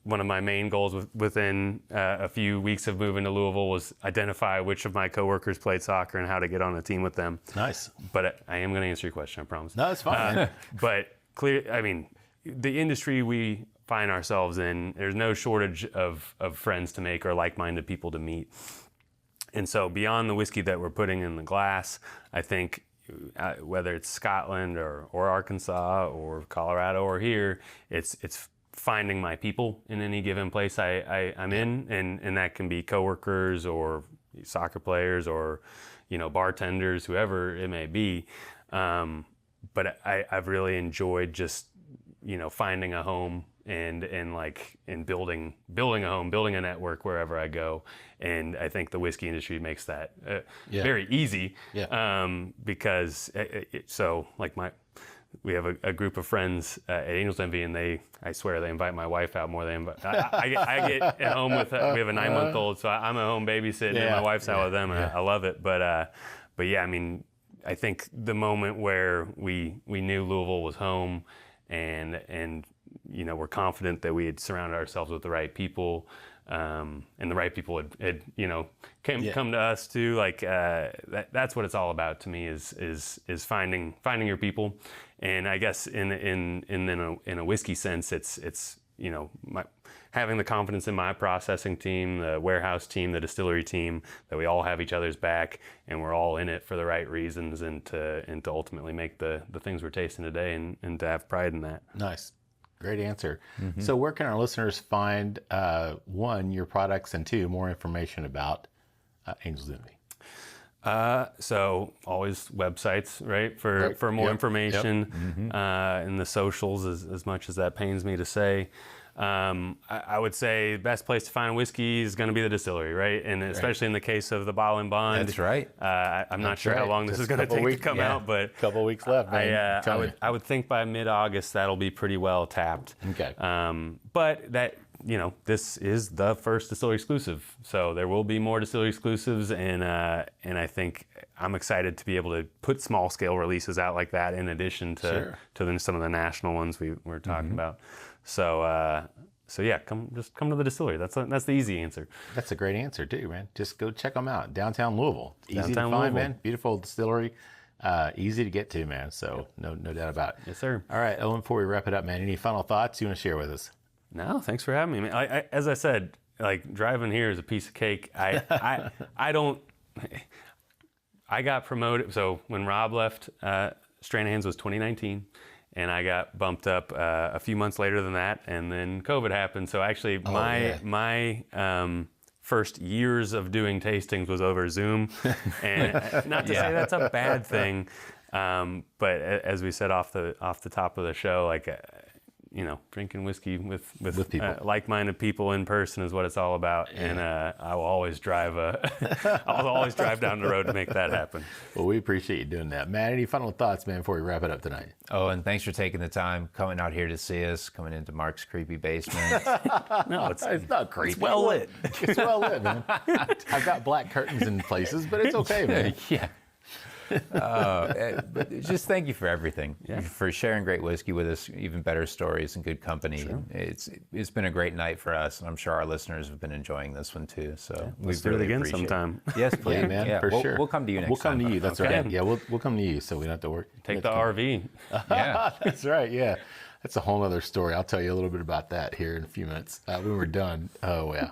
one of my main goals within a few weeks of moving to Louisville was identify which of my coworkers played soccer and how to get on a team with them. Nice. But I am going to answer your question, I promise. No, it's fine. Man. But I mean, the industry we find ourselves in, there's no shortage of friends to make or like-minded people to meet. And so beyond the whiskey that we're putting in the glass, I think whether it's Scotland or Arkansas or Colorado or here, it's finding my people in any given place I'm in, and that can be coworkers or soccer players or bartenders, whoever it may be. But I've really enjoyed just finding a home and building a home, building a network wherever I go. And I think the whiskey industry makes that very easy. Yeah. Because we have a group of friends at Angel's Envy, and I swear they invite my wife out more than I get at home with. We have a 9-month-old, so I'm at home babysitting, and my wife's out with them, and I love it. But yeah, I mean, I think the moment where we knew Louisville was home, and we're confident that we had surrounded ourselves with the right people, and the right people had come to us too. Like that's what it's all about to me is finding your people. And I guess in a whiskey sense, it's having the confidence in my processing team, the warehouse team, the distillery team, that we all have each other's back and we're all in it for the right reasons, and to ultimately make the things we're tasting today, and to have pride in that. Nice. Great answer. Mm-hmm. So where can our listeners find, one, your products, and two, more information about Angel's Envy? So always websites, right? For more information, in the socials, as much as that pains me to say. I would say the best place to find whiskey is going to be the distillery, right? And especially in the case of the Bottle and Bond. That's right. I'm not sure how long this is going to take to come out, but a couple weeks left. Man. I would think by mid-August that'll be pretty well tapped. Okay. But that, this is the first distillery exclusive, so there will be more distillery exclusives, and I think I'm excited to be able to put small scale releases out like that in addition to some of the national ones we're talking about. So yeah, come to the distillery. That's the easy answer. That's a great answer too, man. Just go check them out. Downtown Louisville. Easy to find, Louisville. Man. Beautiful distillery. Easy to get to, man. So no doubt about it. Yes, sir. All right, Owen, before we wrap it up, man, any final thoughts you want to share with us? No, thanks for having me, man. As I said, like, driving here is a piece of cake. I got promoted. So when Rob left, Stranahan's was 2019. And I got bumped up a few months later than that, and then COVID happened. So actually, my first years of doing tastings was over Zoom, and not to say that's a bad thing, but as we said off the top of the show, like drinking whiskey with people. Like-minded people in person is what it's all about. Yeah. And I will always drive down the road to make that happen. Well, we appreciate you doing that. Matt, any final thoughts, man, before we wrap it up tonight? Oh, and thanks for taking the time, coming out here to see us, coming into Mark's creepy basement. No, it's not creepy. It's well lit. It's well lit, man. I've got black curtains in places, but it's okay, man. Yeah. But just thank you for everything, for sharing great whiskey with us, even better stories and good company. Sure. It's been a great night for us, and I'm sure our listeners have been enjoying this one too. So let's do it again sometime. Yes, please. Yeah, man, for sure. We'll come to you next time. We'll come to you. That's right. Yeah, we'll come to you, so we don't have to work. Take the RV. Yeah, that's right. Yeah, that's a whole other story. I'll tell you a little bit about that here in a few minutes when we're done. Oh yeah.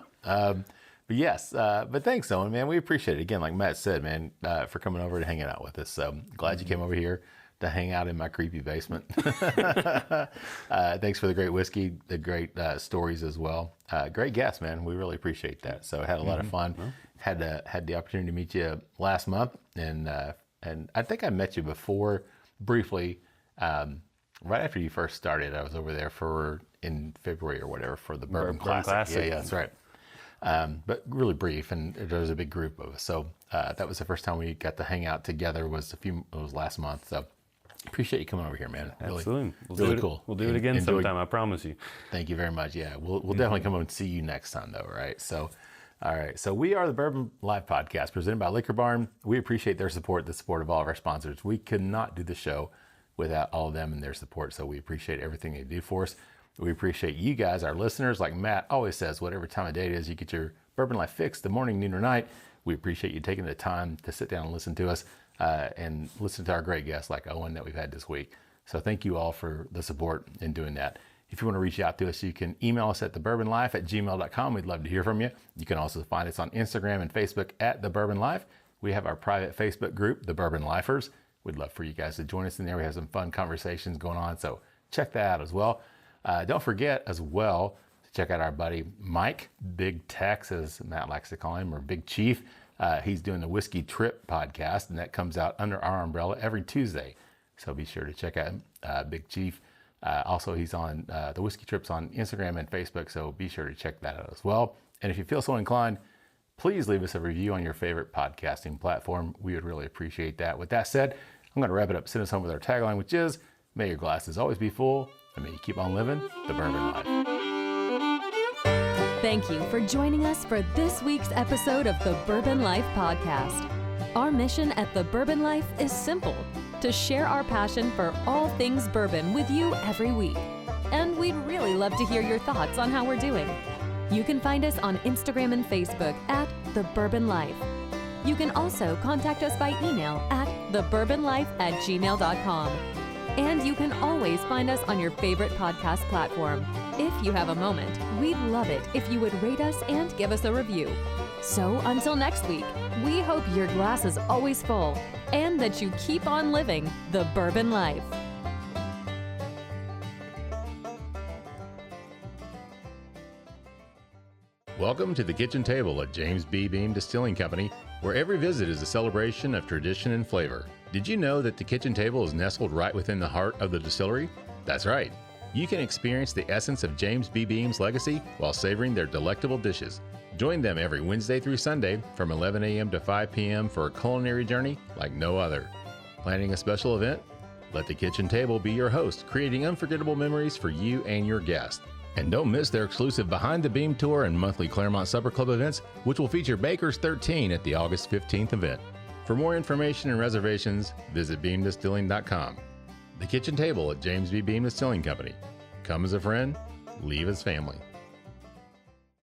But yes, but thanks, Owen, man. We appreciate it. Again, like Matt said, man, for coming over and hanging out with us. So glad you came over here to hang out in my creepy basement. Thanks for the great whiskey, the great stories as well. Great guest, man. We really appreciate that. So I had a lot of fun. Well, had the opportunity to meet you last month, and I think I met you before briefly, right after you first started. I was over there in February or whatever for the Bourbon Classic. Yeah, that's right. But really brief, and there was a big group of us. So that was the first time we got to hang out together. It was last month. So Appreciate you coming over here, man. Absolutely. Really cool. We'll do it again sometime, I promise you. Thank you very much. Yeah, we'll definitely come over and see you next time, though, right? So, all right. So we are the Bourbon Life Podcast presented by Liquor Barn. We appreciate their support, the support of all of our sponsors. We could not do the show without all of them and their support, so we appreciate everything they do for us. We appreciate you guys, our listeners. Like Matt always says, whatever time of day it is, you get your Bourbon Life fix, the morning, noon, or night. We appreciate you taking the time to sit down and listen to us and listen to our great guests like Owen that we've had this week. So thank you all for the support in doing that. If you want to reach out to us, you can email us at thebourbonlife@gmail.com. We'd love to hear from you. You can also find us on Instagram and Facebook at The Bourbon Life. We have our private Facebook group, The Bourbon Lifers. We'd love for you guys to join us in there. We have some fun conversations going on, so check that out as well. Don't forget as well to check out our buddy Mike, Big Tex, as Matt likes to call him, or Big Chief. He's doing the Whiskey Trip podcast, and that comes out under our umbrella every Tuesday. So be sure to check out Big Chief. Also, he's on the Whiskey Trips on Instagram and Facebook, so be sure to check that out as well. And if you feel so inclined, please leave us a review on your favorite podcasting platform. We would really appreciate that. With that said, I'm going to wrap it up. Send us home with our tagline, which is, may your glasses always be full, and may you keep on living the bourbon life. Thank you for joining us for this week's episode of the Bourbon Life Podcast. Our mission at the Bourbon Life is simple: to share our passion for all things bourbon with you every week. And we'd really love to hear your thoughts on how we're doing. You can find us on Instagram and Facebook at The Bourbon Life. You can also contact us by email at thebourbonlife@gmail.com. And you can always find us on your favorite podcast platform. If you have a moment, we'd love it if you would rate us and give us a review. So until next week, we hope your glass is always full and that you keep on living the bourbon life. Welcome to the kitchen table at James B. Beam Distilling Company, where every visit is a celebration of tradition and flavor. Did you know that the kitchen table is nestled right within the heart of the distillery? That's right. You can experience the essence of James B. Beam's legacy while savoring their delectable dishes. Join them every Wednesday through Sunday from 11 a.m. to 5 p.m. for a culinary journey like no other. Planning a special event? Let the kitchen table be your host, creating unforgettable memories for you and your guests. And don't miss their exclusive Behind the Beam tour and monthly Claremont Supper Club events, which will feature Baker's 13 at the August 15th event. For more information and reservations, visit beamdistilling.com. The kitchen table at James B. Beam Distilling Company. Come as a friend, leave as family.